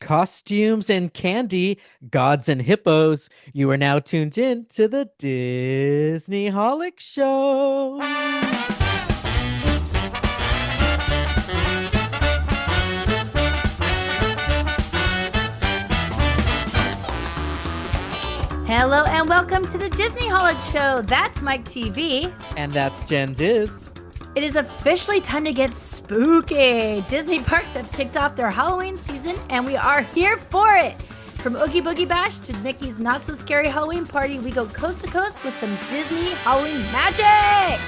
Costumes and candy, gods and hippos. You are now tuned in to the Disney Holic Show. Hello and welcome to the Disney Holic Show. That's Mike TV. And that's Jen Diz. It is officially time to get spooky. Disney parks have kicked off their Halloween season and we are here for it. From Oogie Boogie Bash to Mickey's Not So Scary Halloween Party, we go coast to coast with some Disney Halloween magic.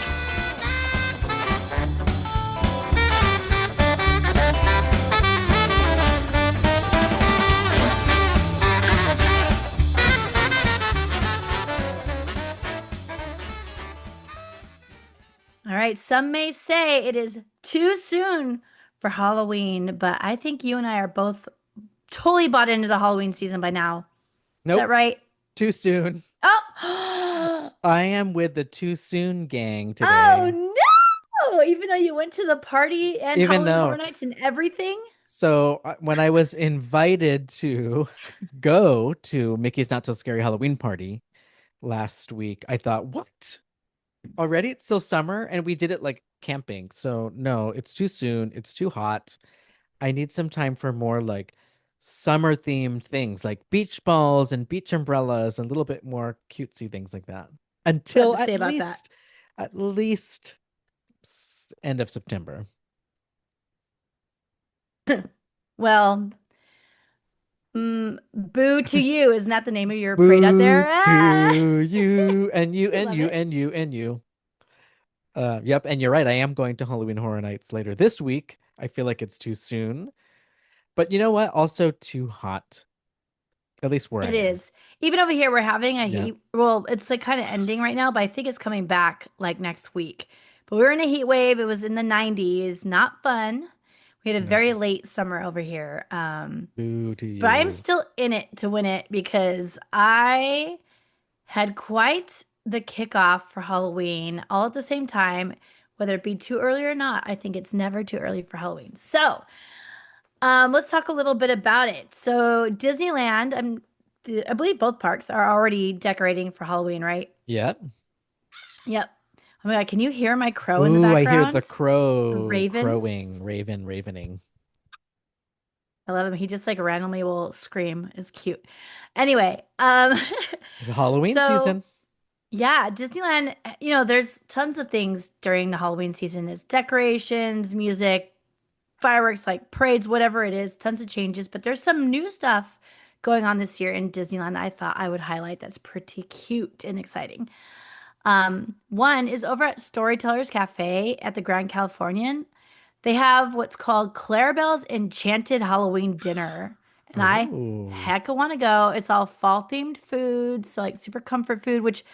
All right, some may say it is too soon for Halloween, but I think you and I are both totally bought into the Halloween season by now. Is Nope, that right? too soon. Oh, I am with the too soon gang oh today. no! Even though you went to the party and Even Halloween Horror though, Nights and everything. when I was invited to go to Mickey's Not So Scary Halloween Party last week, I thought, what? Already? It's still summer, and we did it like camping. So no, it's too soon. It's too hot. I need some time for more like summer themed things like beach balls and beach umbrellas and a little bit more cutesy things like that. What Until to say about that? at least end of September. Well, boo to you is not the name of your parade out Boo there. Ah! to you and you I and love you it. and you and you. Yep, and you're right. I am going to Halloween Horror Nights later this week. I feel like it's too soon. But you know what? Also too hot. At least where I It am. is. Even over here, we're having a Yeah. heat. Well, it's like kind of ending right now, but I think it's coming back like next week. But we were in a heat wave. It was in the 90s. Not fun. We had a No. very late summer over here. Boo to But I'm you. still in it to win it because I had quite the kickoff for Halloween all at the same time, whether it be too early or not. I think it's never too early for Halloween. So, let's talk a little bit about it. So, Disneyland, I believe both parks are already decorating for Halloween, right? Yep. Yep. Oh my God, can you hear my crow in the Ooh, I hear the background? crow Raven. crowing, ravening. I love him. He just like randomly will scream. It's cute. Anyway, The Halloween so season. yeah, Disneyland, there's tons of things during the Halloween season. It's decorations, music, fireworks, like parades, whatever it is, tons of changes. But there's some new stuff going on this year in Disneyland I thought I would highlight that's pretty cute and exciting. One is over at Storytellers Cafe at the Grand Californian. They have what's called Clarabelle's Enchanted Halloween Dinner. And I Oh. heck I want to go. It's all fall themed foods, so like super comfort food, which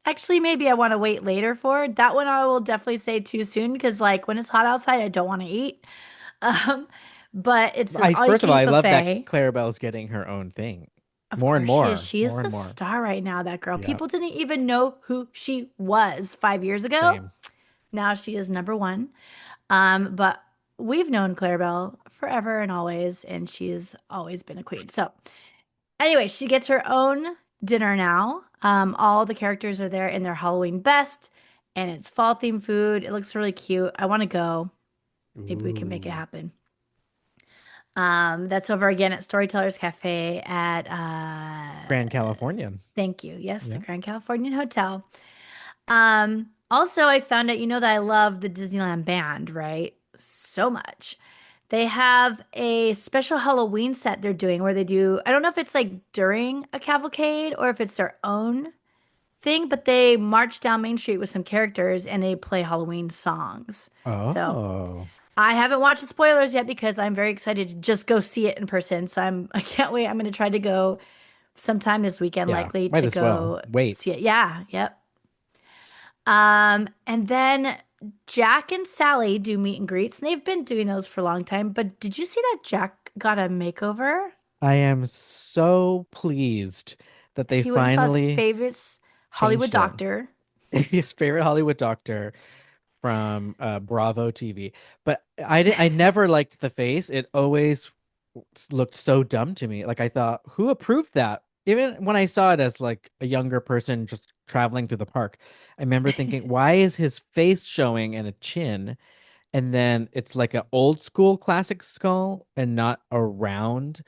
actually maybe I want to wait later for. That one I will definitely say too soon because like when it's hot outside, I don't want to eat. Um, but it's an I all you first of can all, eat I love that buffet. Clarabelle's getting her own thing. Of More and course she is. more. She is More and the more. star right now, that girl. Yeah. People didn't even know who she was 5 years ago. Same. Now she is number one. But we've known Clarabelle forever and always, and she's always been a queen. So anyway, she gets her own dinner now. All the characters are there in their Halloween best, and it's fall themed food. It looks really cute. I want to go. Maybe we can make it Ooh. happen. That's over again at Storytellers Cafe at Grand Californian. thank you. Yes, the Yeah. Grand Californian Hotel. Also I found out, that I love the Disneyland band, right? So much. They have a special Halloween set they're doing where they do, I don't know if it's like during a cavalcade or if it's their own thing, but they march down Main Street with some characters and they play Halloween songs. So Oh. I haven't watched the spoilers yet because I'm very excited to just go see it in person. So I can't wait. I'm gonna try to go sometime this weekend, Yeah. likely Might to as well. go Wait. see it. Yeah, yep. And then Jack and Sally do meet and greets, and they've been doing those for a long time. But did you see that Jack got a makeover? I am so pleased that they He went and saw his finally favorite Hollywood changed it. doctor. His favorite Hollywood doctor from Bravo TV. But I never liked the face. It always looked so dumb to me. Like I thought, who approved that? Even when I saw it as like a younger person just traveling through the park, I remember thinking, why is his face showing and a chin? And then it's like an old school classic skull and not a round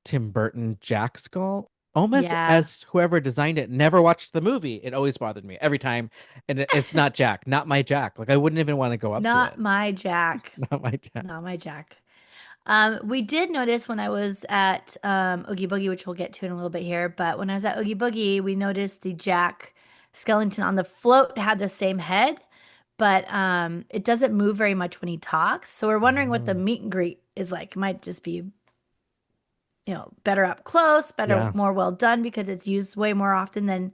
Tim Burton Jack skull. Almost Yeah, as whoever designed it never watched the movie. It always bothered me every time. And it's not Jack, not my Jack. Like I wouldn't even want to go up to not it. my Jack. Not my Jack. Not my Jack. We did notice when I was at Oogie Boogie, which we'll get to in a little bit here, but when I was at Oogie Boogie, we noticed the Jack skeleton on the float had the same head, but it doesn't move very much when he talks. So we're wondering what the Oh, meet and greet is like. It might just be, better up close, better, yeah, more well done because it's used way more often than,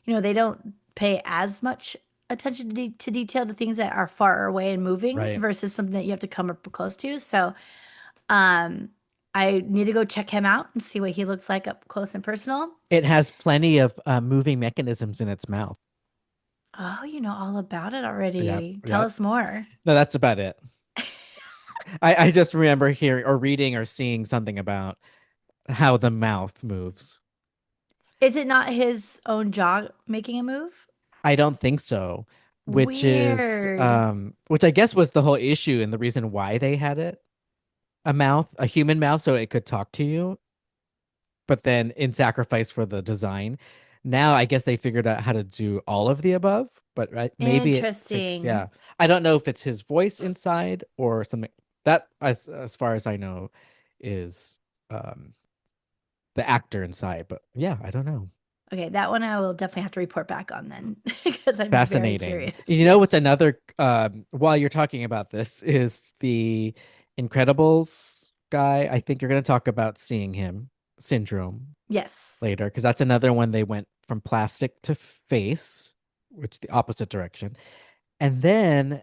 they don't pay as much attention to detail to things that are far away and moving right. versus something that you have to come up close to. So um, I need to go check him out and see what he looks like up close and personal. It has plenty of moving mechanisms in its mouth. Oh, you know all about it Yeah, already. Tell yeah. us more. No, that's about it. I just remember hearing or reading or seeing something about how the mouth moves. Is it not his own jaw making a move? I don't think so, Weird. which I guess was the whole issue and the reason why they had it. A mouth, a human mouth, so it could talk to you, but then in sacrifice for the design. Now I guess they figured out how to do all of the above, but maybe it takes, Interesting. yeah. I don't know if it's his voice inside or something. That, as far as I know, is um the actor inside, but yeah, I don't know. Okay, that one I will definitely have to report back on then because I'm very Fascinating. curious. You know what's Yes. another while you're talking about this is the Incredibles guy. I think you're going to talk about seeing him syndrome Yes. later because that's another one they went from plastic to face, which the opposite direction. And then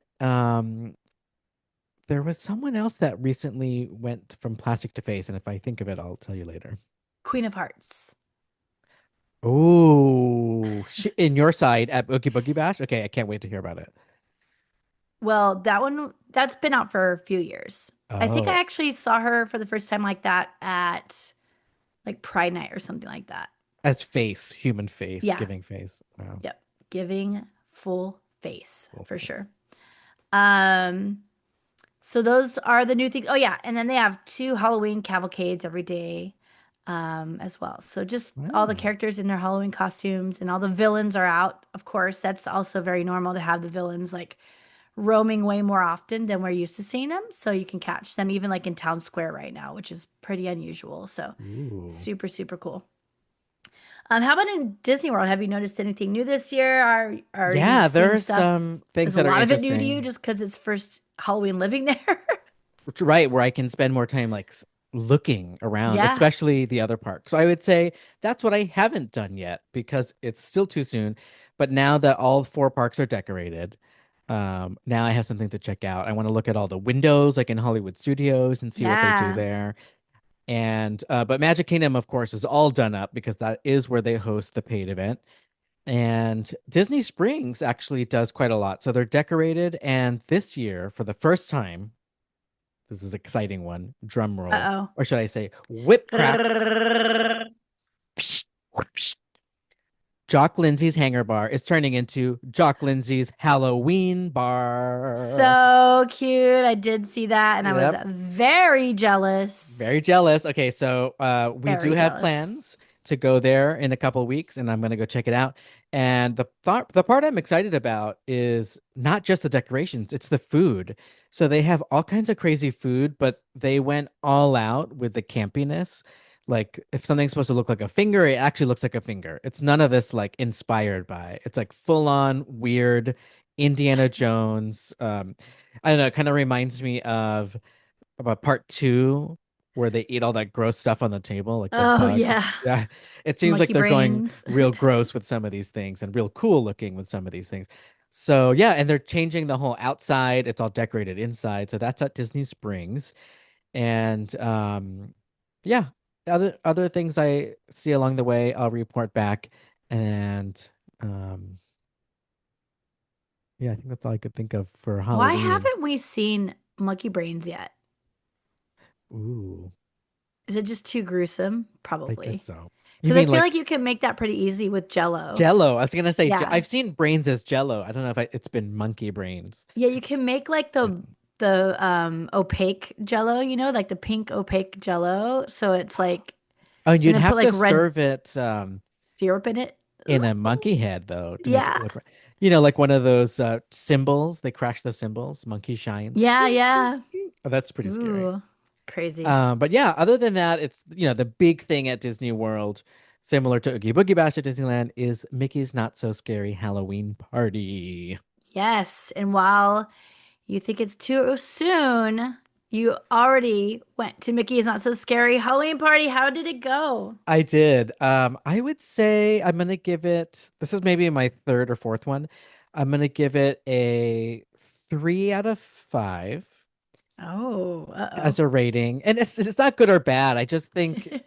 there was someone else that recently went from plastic to face, and if I think of it, I'll tell you later. Queen of Hearts. Oh, in your side at Oogie Boogie Bash? Okay, I can't wait to hear about it. Well, that one that's been out for a few years. I think I Oh, actually saw her for the first time like that at like Pride Night or something like that. as face, human face, Yeah. giving face. Wow, Yep. Giving full face full for face. sure. Um, so those are the new things. Oh yeah, and then they have two Halloween cavalcades every day, as well. So just all the Wow. characters in their Halloween costumes and all the villains are out. Of course, that's also very normal to have the villains like roaming way more often than we're used to seeing them. So you can catch them even like in town square right now, which is pretty unusual. So Ooh. super, super cool. How about in Disney World? Have you noticed anything new this year? Are you Yeah, there seeing are stuff? some things Is a that are lot of it new to you interesting. just because it's first Halloween living there? Right, where I can spend more time like looking around, Yeah. especially the other parks. So I would say that's what I haven't done yet because it's still too soon. But now that all four parks are decorated, now I have something to check out. I want to look at all the windows, like in Hollywood Studios, and see what they do Yeah. there. And but Magic Kingdom, of course, is all done up because that is where they host the paid event. And Disney Springs actually does quite a lot. So they're decorated, and this year, for the first time, this is an exciting one. Drum roll, Uh-oh. or should I say, whip crack. Jock Lindsay's Hangar Bar is turning into Jock Lindsay's Halloween Bar. So cute. I did see that and I was Yep. very jealous. Very jealous. Okay, so we do Very have jealous. plans to go there in a couple of weeks, and I'm gonna go check it out. And the part I'm excited about is not just the decorations, it's the food. So they have all kinds of crazy food, but they went all out with the campiness. Like if something's supposed to look like a finger, it actually looks like a finger. It's none of this like inspired by. It's like full on weird Indiana Jones. I don't know, it kind of reminds me of about part two where they eat all that gross stuff on the table, like the Oh bugs. yeah. Yeah, it seems like Monkey they're going brains. real gross with some of these things and real cool looking with some of these things. So yeah, and they're changing the whole outside. It's all decorated inside. So that's at Disney Springs. And yeah, other things I see along the way, I'll report back. And um yeah, I think that's all I could think of for Why Halloween. haven't we seen monkey brains yet? Ooh. Is it just too gruesome? I guess Probably. so. You Because I mean feel like like you can make that pretty easy with Jello. Jello? I was gonna say Yeah. I've seen brains as Jello. I don't know if it's been monkey brains. Yeah, you can make like the opaque Jello, like the pink opaque Jello. So it's like, Oh, and and you'd then put have to like red serve it syrup in it. in a Ooh. monkey head though to make it Yeah. look right. Like one of those symbols. They crash the symbols. Monkey shines. Yeah, Ding, ding, yeah. ding. Oh, that's pretty scary. Ooh, crazy. But yeah, other than that, it's the big thing at Disney World, similar to Oogie Boogie Bash at Disneyland, is Mickey's Not So Scary Halloween Party. Yes. And while you think it's too soon, you already went to Mickey's Not So Scary Halloween Party. How did it go? I did. I would say I'm gonna give it. This is maybe my third or fourth one. I'm gonna give it a 3 out of 5 Oh, as uh-oh. a rating, and it's not good or bad. I just think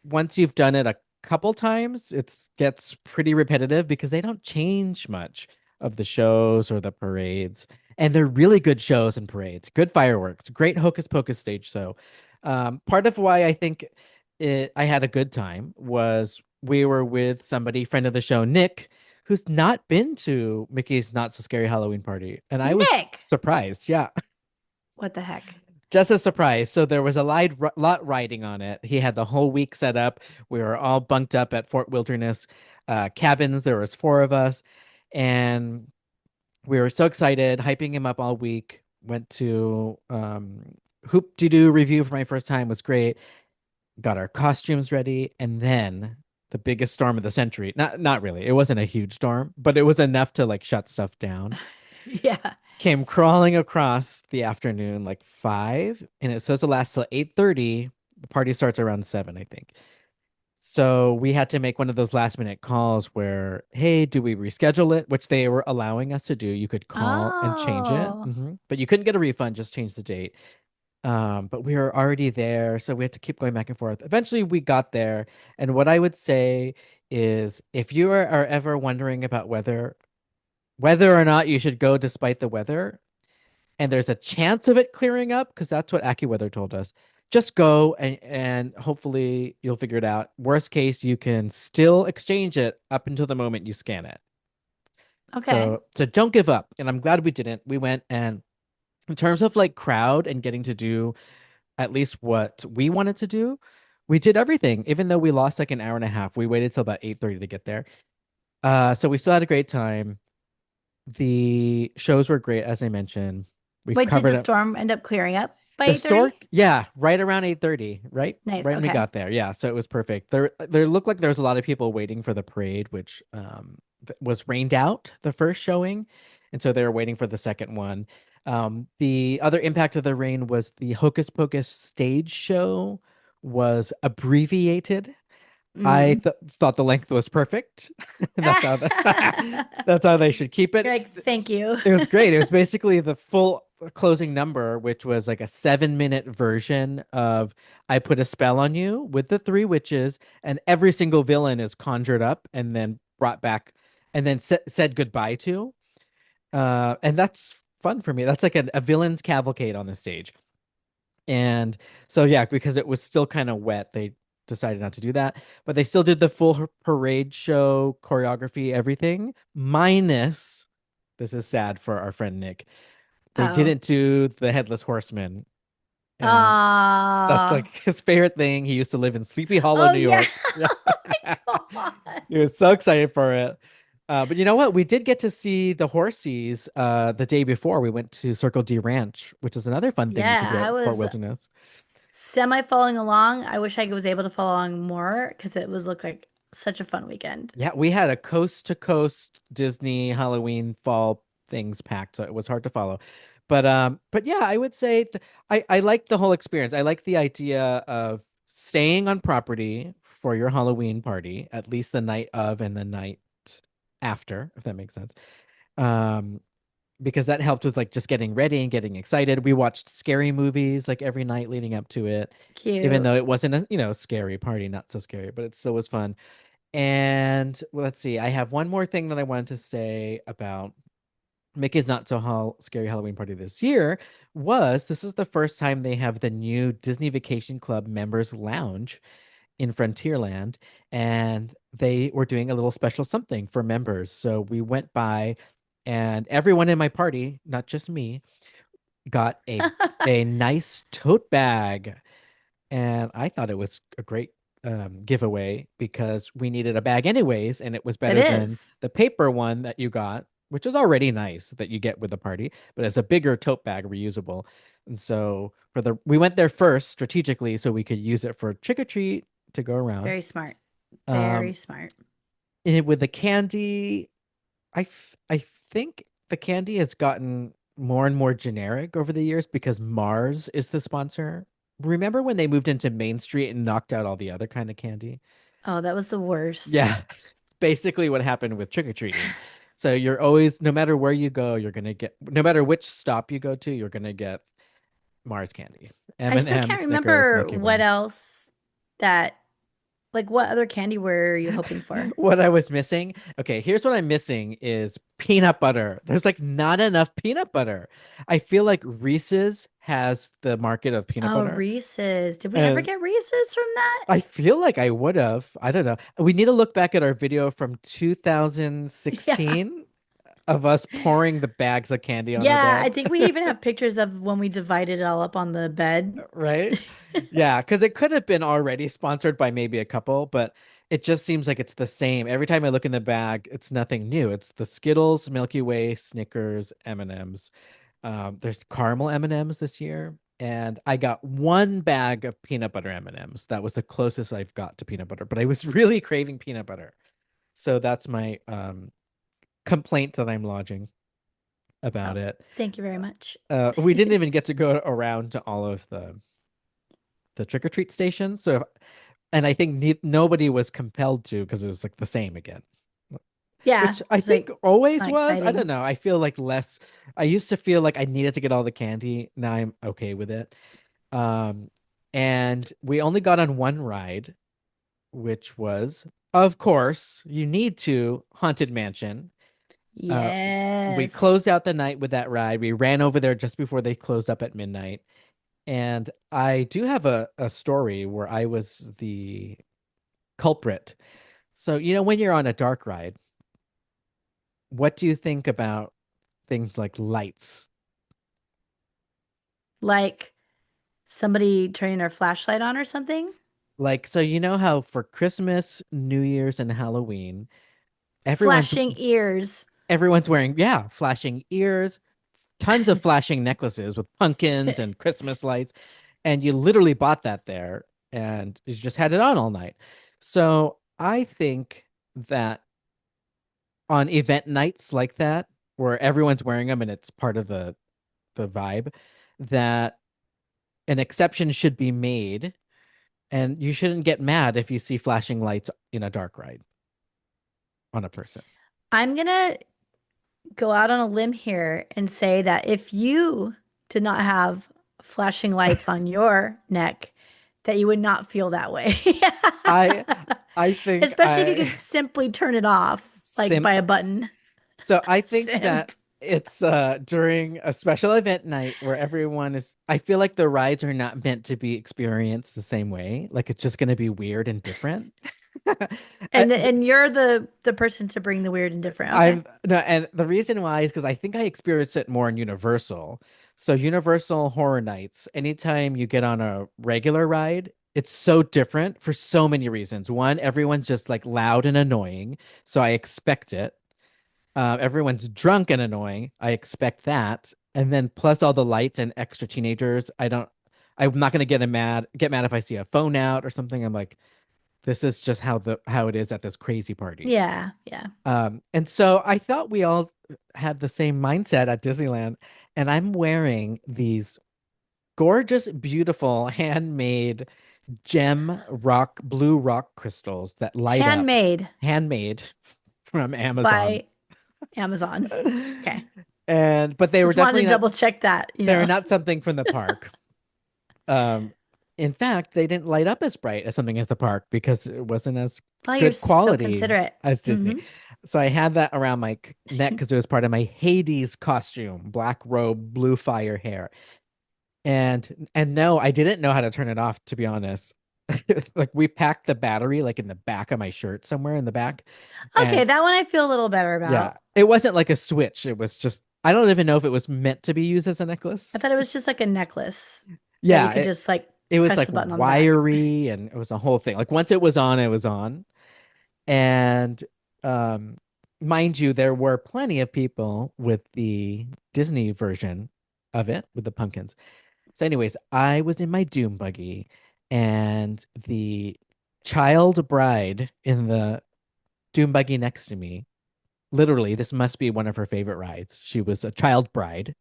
once you've done it a couple times, it gets pretty repetitive because they don't change much of the shows or the parades. And they're really good shows and parades, good fireworks, great hocus pocus stage show. Part of why I think I had a good time was we were with somebody, friend of the show, Nick, who's not been to Mickey's Not So Scary Halloween Party. And I was Nick, surprised. Yeah. what the heck? Just a surprise. So there was a lot riding on it. He had the whole week set up. We were all bunked up at Fort Wilderness cabins. There was 4 of us, and we were so excited, hyping him up all week. Went to Hoop De Doo review for my first time. Was great. Got our costumes ready, and then the biggest storm of the century. Not really. It wasn't a huge storm, but it was enough to like shut stuff down. Yeah. Came crawling across the afternoon like 5, and it's supposed to last till 8:30. The party starts around 7, I think. So we had to make one of those last minute calls where, hey, do we reschedule it? Which they were allowing us to do. You could call and change it, Oh, but you couldn't get a refund, just change the date. But we were already there, so we had to keep going back and forth. Eventually we got there, and what I would say is if you are ever wondering about whether or not you should go despite the weather, and there's a chance of it clearing up because that's what AccuWeather told us. Just go and hopefully you'll figure it out. Worst case, you can still exchange it up until the moment you scan it. okay. So don't give up. And I'm glad we didn't. We went, and in terms of like crowd and getting to do at least what we wanted to do, we did everything. Even though we lost like an hour and a half, we waited till about 8:30 to get there. So we still had a great time. The shows were great, as I mentioned. We Wait, did covered the it. storm end up clearing up by The 8:30? stork, yeah, right around 8:30, right? Nice. Right when we Okay. got there. Yeah, so it was perfect. There looked like there was a lot of people waiting for the parade, which was rained out the first showing, and so they were waiting for the second one. The other impact of the rain was the Hocus Pocus stage show was abbreviated. I Mm. thought the length was perfect. That's how they should keep You're it. like, thank you. It was great. It was basically the full closing number, which was like a 7-minute version of I Put a Spell on You with the three witches, and every single villain is conjured up and then brought back and then said goodbye to. And that's fun for me. That's like a villain's cavalcade on the stage. And so, yeah, because it was still kind of wet, they decided not to do that. But they still did the full parade show, choreography, everything, minus this is sad for our friend Nick. They Oh. didn't do the Headless Horseman. And that's like Ah. his favorite thing. He used to live in Sleepy Hollow, Oh New yeah. York. Yeah. Oh my God. He was so excited for it. But you know what? We did get to see the horsies the day before. We went to Circle D Ranch, which is another fun thing you can Yeah, do I at Fort was Wilderness. semi following along. I wish I was able to follow along more because it was looked like such a fun weekend. Yeah, we had a coast to coast Disney Halloween fall things packed, so it was hard to follow. But yeah, I would say I like the whole experience. I like the idea of staying on property for your Halloween party, at least the night of and the night after, if that makes sense. Um, because that helped with like just getting ready and getting excited. We watched scary movies like every night leading up to it, even Cute. though it wasn't a, scary party, not so scary, but it still was fun. And well, let's see. I have one more thing that I wanted to say about. Mickey's Not So Scary Halloween Party this year this is the first time they have the new Disney Vacation Club members lounge in Frontierland, and they were doing a little special something for members. So we went by, and everyone in my party, not just me, got a nice tote bag, and I thought it was a great giveaway because we needed a bag anyways, and it was It better than is. the paper one that you got, which is already nice that you get with the party, but it's a bigger tote bag, reusable. And so we went there first strategically so we could use it for trick or treat to go around. Very smart. Um, Very smart. with the candy, I think the candy has gotten more and more generic over the years because Mars is the sponsor. Remember when they moved into Main Street and knocked out all the other kind of candy? Oh, that was the worst. Yeah, basically what happened with trick-or-treating. So you're always, no matter where you go, you're gonna get, no matter which stop you go to, you're gonna get Mars candy, I still M&M, can't Snickers, remember Milky what Way. else that, like, what other candy were you hoping for? What I was missing. Okay, here's what I'm missing is peanut butter. There's like not enough peanut butter. I feel like Reese's has the market of peanut Oh, butter. Reese's. Did we ever And get Reese's from that? I feel like I would have. I don't know. We need to look back at our video from Yeah. 2016 of us pouring the bags of candy on our Yeah, I bed. think we even have pictures of when we divided it all up on the bed. Right? Yeah, because it could have been already sponsored by maybe a couple, but it just seems like it's the same. Every time I look in the bag, it's nothing new. It's the Skittles, Milky Way, Snickers, M&Ms. There's caramel M&Ms this year, and I got one bag of peanut butter M&Ms. That was the closest I've got to peanut butter, but I was really craving peanut butter. So that's my complaint that I'm lodging about Oh, it. thank you very much. We didn't even get to go around to all of the trick or treat stations. So, and I think nobody was compelled to because it was like the same again, Yeah, which I it's think like it's always not was. I don't exciting. know. I feel like less. I used to feel like I needed to get all the candy. Now I'm okay with it. Um, and we only got on one ride, which was, of course, you need to Haunted Mansion. Uh, we Yes. closed out the night with that ride. We ran over there just before they closed up at midnight. And I do have a story where I was the culprit. So, when you're on a dark ride, what do you think about things like lights? Like somebody turning their flashlight on or something? Like, so how for Christmas, New Year's, and Halloween, everyone's Flashing ears. everyone's wearing, yeah, flashing ears, tons of flashing necklaces with pumpkins and Christmas lights, and you literally bought that there and you just had it on all night. So I think that on event nights like that, where everyone's wearing them and it's part of the vibe, that an exception should be made, and you shouldn't get mad if you see flashing lights in a dark ride on a person. I'm gonna go out on a limb here and say that if you did not have flashing lights on your neck, that you would not feel that way. I I think Especially if you I could simply turn it off, like simp. by a button. So I think that Simp. it's during a special event night where everyone is, I feel like the rides are not meant to be experienced the same way. Like it's just going to be weird and different. I, And you're the person to bring the weird and different. Okay. I'm no, and the reason why is because I think I experienced it more in Universal. So Universal Horror Nights, anytime you get on a regular ride, it's so different for so many reasons. One, everyone's just like loud and annoying, so I expect it. Everyone's drunk and annoying. I expect that. And then plus all the lights and extra teenagers. I'm not gonna get mad if I see a phone out or something. I'm like, this is just how it is at this crazy party. Yeah, yeah. And so I thought we all had the same mindset at Disneyland, and I'm wearing these gorgeous, beautiful, handmade blue rock crystals that light up, Handmade handmade from Amazon. by Amazon. Okay. But they were Just wanted definitely to not, double check that, they were not something from the park. Um, In fact, they didn't light up as bright as something as the park because it wasn't as Oh, you're good so quality considerate. as Disney. Hmm. So I had that around my neck because it was part of my Hades costume, black robe, blue fire hair. And no, I didn't know how to turn it off, to be honest. Like we packed the battery like in the back of my shirt somewhere in the back. Okay, And that one I feel a little better yeah, about. it wasn't like a switch. It was just I don't even know if it was meant to be used as a I necklace. thought it was just like a necklace that you Yeah, could just like it was press like the button on the back. wiry and it was a whole thing. Like once it was on, it was on. And um mind you, there were plenty of people with the Disney version of it with the pumpkins. So anyways, I was in my Doom buggy and the child bride in the Doom buggy next to me, literally, this must be one of her favorite rides. She was a child bride.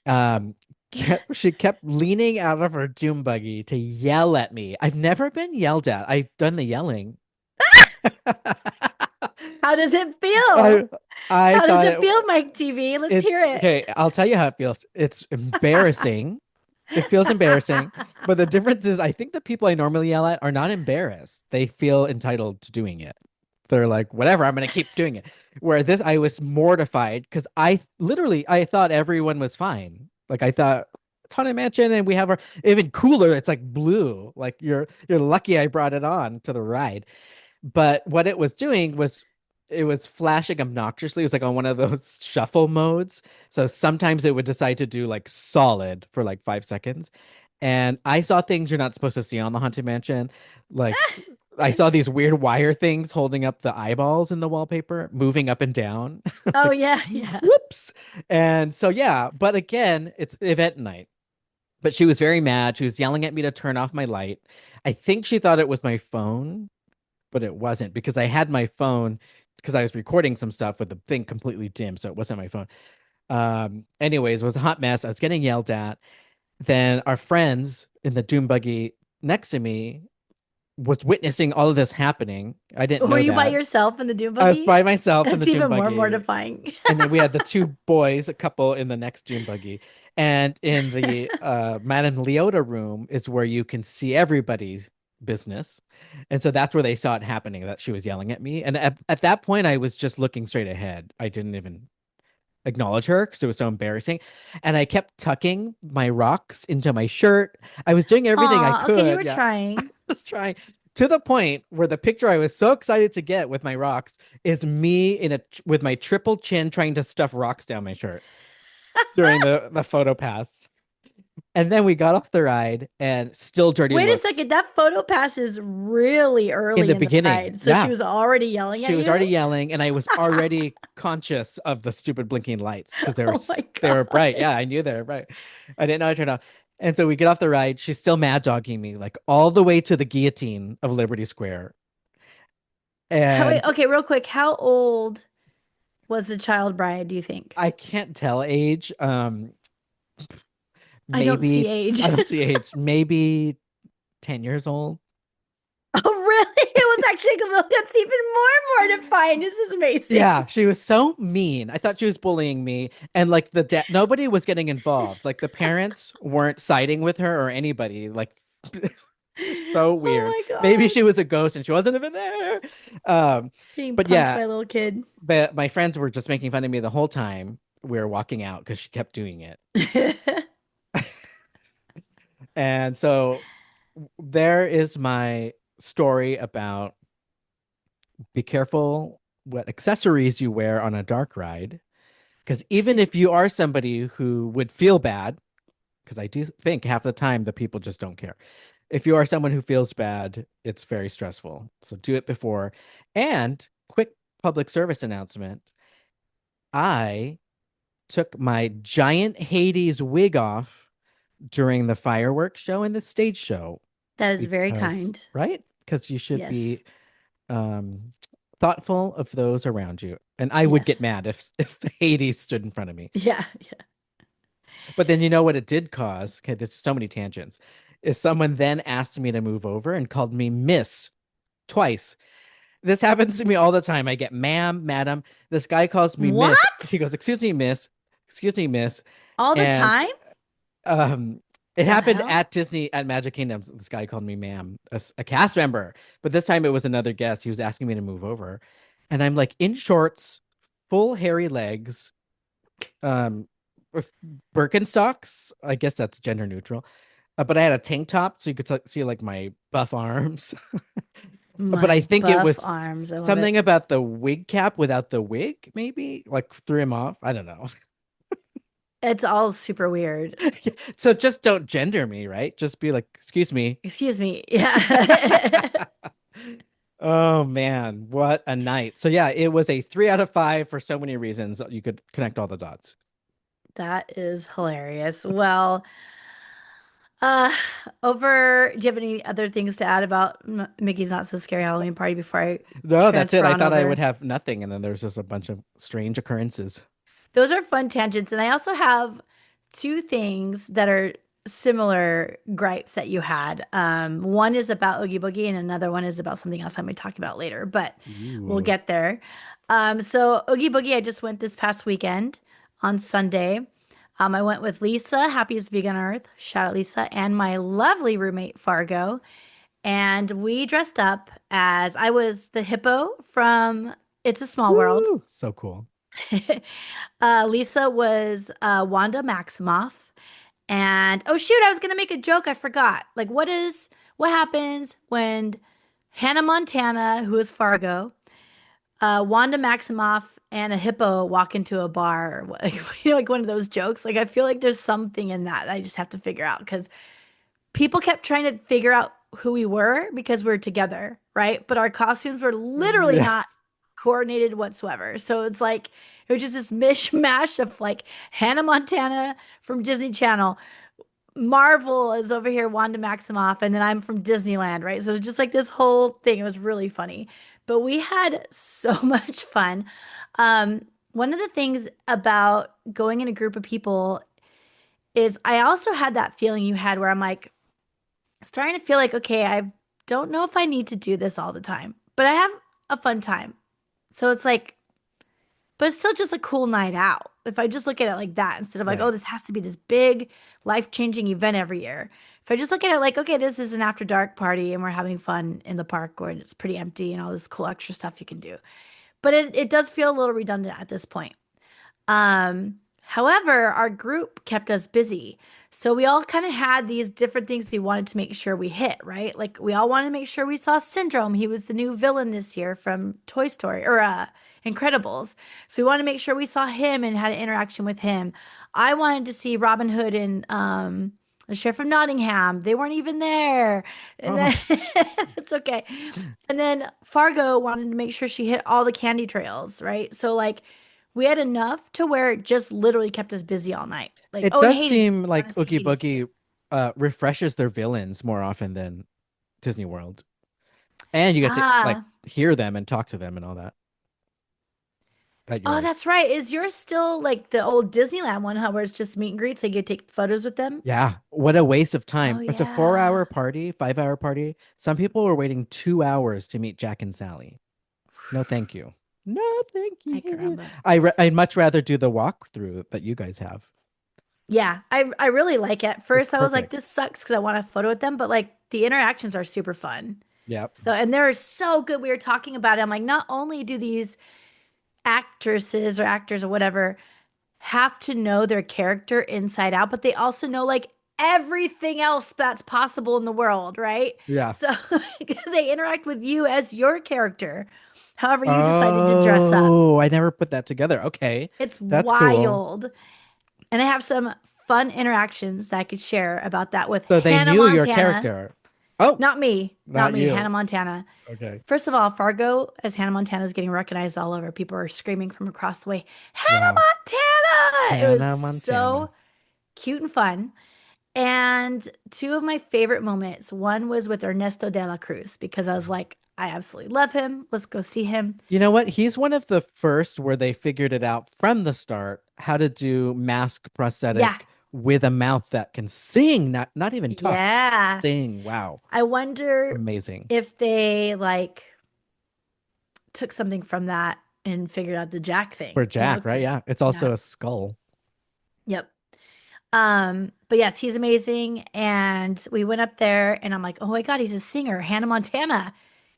Um, she kept leaning out of her Doom buggy to yell at me. I've never been yelled at. I've done the yelling. How does it feel? I I How does thought it feel, Mike TV? Let's hear it's it. okay. I'll tell you how it feels. It's embarrassing. It feels embarrassing, but the difference is I think the people I normally yell at are not embarrassed. They feel entitled to doing it. They're like, whatever, I'm gonna keep doing it. Where this, I was mortified because I thought everyone was fine. Like I thought it's Haunted Mansion and we have our even cooler, it's like blue. Like you're lucky I brought it on to the ride. But what it was doing was it was flashing obnoxiously. It was like on one of those shuffle modes. So sometimes it would decide to do like solid for like 5 seconds. And I saw things you're not supposed to see on the Haunted Mansion. Like I saw these weird wire things holding up the eyeballs in the wallpaper, moving up and down. I was Oh like, yeah, yeah. whoops. And so yeah, but again, it's event night. But she was very mad. She was yelling at me to turn off my light. I think she thought it was my phone, but it wasn't because I had my phone because I was recording some stuff with the thing completely dim, so it wasn't my phone. Anyways, it was a hot mess. I was getting yelled at. Then our friends in the Doom buggy next to me was witnessing all of this happening. I didn't Were know you by that. yourself in the dune I was buggy? by myself in the That's Doom even more buggy. mortifying. And then we had the two boys, a couple in the next Doom buggy. And in the Madame Leota room is where you can see everybody's business. And so that's where they saw it happening, that she was yelling at me. And at that point, I was just looking straight ahead. I didn't even acknowledge her because it was so embarrassing. And I kept tucking my rocks into my shirt. I was doing everything I Aw, okay, you could. were Yeah, I trying. was trying to the point where the picture I was so excited to get with my rocks is me in a with my triple chin trying to stuff rocks down my shirt during the photo pass. And then we got off the ride and still dirty Wait a looks second, that photo pass is really in early the in the beginning. ride. So she Yeah. was already yelling She at was you? already yelling and I was already conscious of the stupid blinking lights because Oh my they were bright. God. Yeah, I knew they were bright. I didn't know I turned off. And so we get off the ride. She's still mad dogging me, like all the way to the guillotine of Liberty Square. Wait, And okay, real quick. How old was the child bride, do you think? I can't tell age. I don't see Maybe age. I don't see age. Maybe 10 years old. Oh, really? It was actually that's even more mortifying. This is Yeah, amazing. she was so mean. I thought she was bullying me, and like nobody was getting involved. Like the parents weren't siding with her or anybody. Like so weird. Oh my Maybe God. she was a ghost and she wasn't even there. Um, Being but punked yeah, by a little kid. but my friends were just making fun of me the whole time we were walking out because she kept doing it. And so there is my story about be careful what accessories you wear on a dark ride. Because even if you are somebody who would feel bad, because I do think half the time the people just don't care. If you are someone who feels bad, it's very stressful. So do it before. And quick public service announcement. I took my giant Hades wig off during the fireworks show and the stage show That is very because, kind. right? Because you should Yes. be um thoughtful of those around you. And I would get Yes. mad if Hades stood in front of me. Yeah. Yeah. But then you know what it did cause? Okay, there's so many tangents. Is someone then asked me to move over and called me Miss twice. This happens to me all the time. I get ma'am, madam. This guy calls me Miss. He What? goes, "Excuse me, Miss. Excuse me, Miss." All the And time? um It The happened hell? at Disney at Magic Kingdom. This guy called me ma'am, a cast member, but this time it was another guest. He was asking me to move over, and I'm like in shorts, full hairy legs, with Birkenstocks. I guess that's gender neutral. But I had a tank top, so you could see like my buff arms. But I My think it buff was arms. I love it. something about the wig cap without the wig, maybe like threw him off. I don't know. It's all super weird. So just don't gender me, right? Just be like, excuse me. Excuse me. Yeah. Oh man, what a night. So yeah, it was a 3 out of 5 for so many reasons. You could connect all the dots. That is hilarious. Well, uh, do you have any other things to add about Mickey's Not So Scary Halloween Party before I No, that's it. transfer I on thought I would over? have nothing, and then there's just a bunch of strange occurrences. Those are fun tangents. And I also have two things that are similar gripes that you had. One is about Oogie Boogie, and another one is about something else I may talk about later, but we'll Ooh. get there. So Oogie Boogie, I just went this past weekend on Sunday. I went with Lisa, happiest vegan on earth. Shout out Lisa, and my lovely roommate Fargo. And we dressed up as I was the hippo from It's a Small World. Woo! So cool. Lisa was Wanda Maximoff. And oh shoot, I was gonna make a joke. I forgot. Like, what happens when Hannah Montana, who is Fargo, Wanda Maximoff, and a hippo walk into a bar? Like, like one of those jokes. Like, I feel like there's something in that I just have to figure out because people kept trying to figure out who we were because we're together, right? But our costumes were literally Yeah. not coordinated whatsoever. So it's like it was just this mishmash of like Hannah Montana from Disney Channel. Marvel is over here, Wanda Maximoff, and then I'm from Disneyland, right? So it's just like this whole thing. It was really funny. But we had so much fun. One of the things about going in a group of people is I also had that feeling you had where I'm like, starting to feel like, okay, I don't know if I need to do this all the time, but I have a fun time. So it's like, but it's still just a cool night out. If I just look at it like that, instead of like, oh, Right. this has to be this big life-changing event every year. If I just look at it like, okay, this is an after dark party and we're having fun in the park where it's pretty empty and all this cool extra stuff you can do. But it does feel a little redundant at this point. However, our group kept us busy. So we all kind of had these different things we wanted to make sure we hit, right? Like we all wanted to make sure we saw Syndrome. He was the new villain this year from Toy Story or Incredibles. So we wanted to make sure we saw him and had an interaction with him. I wanted to see Robin Hood and the Sheriff of Nottingham. They weren't even there. And then Oh, it's okay. And then Fargo wanted to make sure she hit all the candy trails, right? So like we had enough to where it just literally kept us busy all night. Like, it oh, and does Hades, seem I want like to see Oogie Hades too. Boogie refreshes their villains more often than Disney World. And you get to like Ah, hear them and talk to them and all that at oh, yours. that's right. Is yours still like the old Disneyland one, huh? Where it's just meet and greet, so you get to take photos with them? Yeah, what a waste of Oh time. It's a four yeah, hour party, 5 hour party. Some people were waiting 2 hours to meet Jack and Sally. No, thank you. No, thank ay you. caramba. I'd much rather do the walkthrough that you guys have. Yeah, I really like it. It's First, I was like, perfect. this sucks because I want a photo with them, but like the interactions are super fun. Yep. So, and they're so good. We were talking about it. I'm like, not only do these actresses or actors or whatever have to know their character inside out, but they also know like everything else that's possible in the world, right? Yeah. So they interact with you as your character, however you decided to dress up. Oh, I never put that together. Okay. It's That's cool. wild. And I have some fun interactions that I could share about that with So they Hannah knew your Montana. character. Oh, Not not me, Hannah you. Montana. Okay. First of all, Fargo as Hannah Montana is getting recognized all over. People are screaming from across the way, Wow. Hannah Montana! It was Hannah Montana. so cute and fun. And two of my favorite moments, one was with Ernesto de la Cruz because I was like, I absolutely love him. Let's go see him. You know what? He's one of the first where they figured it out from the start how to do mask Yeah. prosthetic with a mouth that can sing, not even talk, Yeah. sing. Wow. I wonder Amazing. if they like took something from that and figured out the Jack thing, For Jack, right? because Yeah. It's yeah. also a skull. Yep. But yes, he's amazing. And we went up there and I'm like, oh my God, he's a singer, Hannah Montana.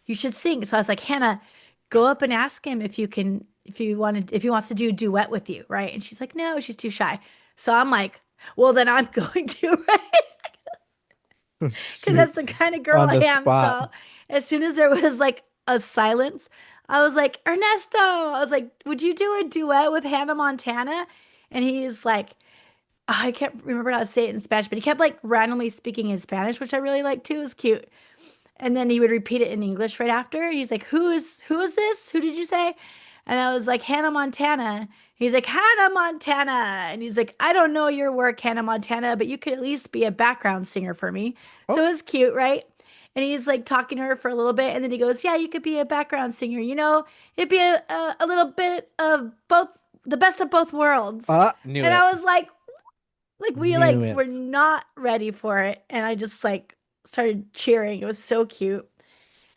You should sing. So I was like, Hannah, go up and ask him if you can, if he wants to do a duet with you, right? And she's like, no, she's too shy. So I'm like, well, then I'm going to, right? Because Shoot, that's the kind of girl on I the am. spot. So as soon as there was like a silence, I was like, Ernesto, I was like, would you do a duet with Hannah Montana? And he's like, I can't remember how to say it in Spanish, but he kept like randomly speaking in Spanish, which I really liked too. It was cute. And then he would repeat it in English right after. He's like, who is this? Who did you say? And I was like, Hannah Montana. He's like, Hannah Montana. And he's like, I don't know your work, Hannah Montana, but you could at least be a background singer for me. So Oh, it was cute, right? And he's like talking to her for a little bit, and then he goes, yeah, you could be a background singer. It'd be a little bit of both, the best of both worlds. knew And it. I was like we Knew were it. not ready for it, and I just like started cheering. It was so cute.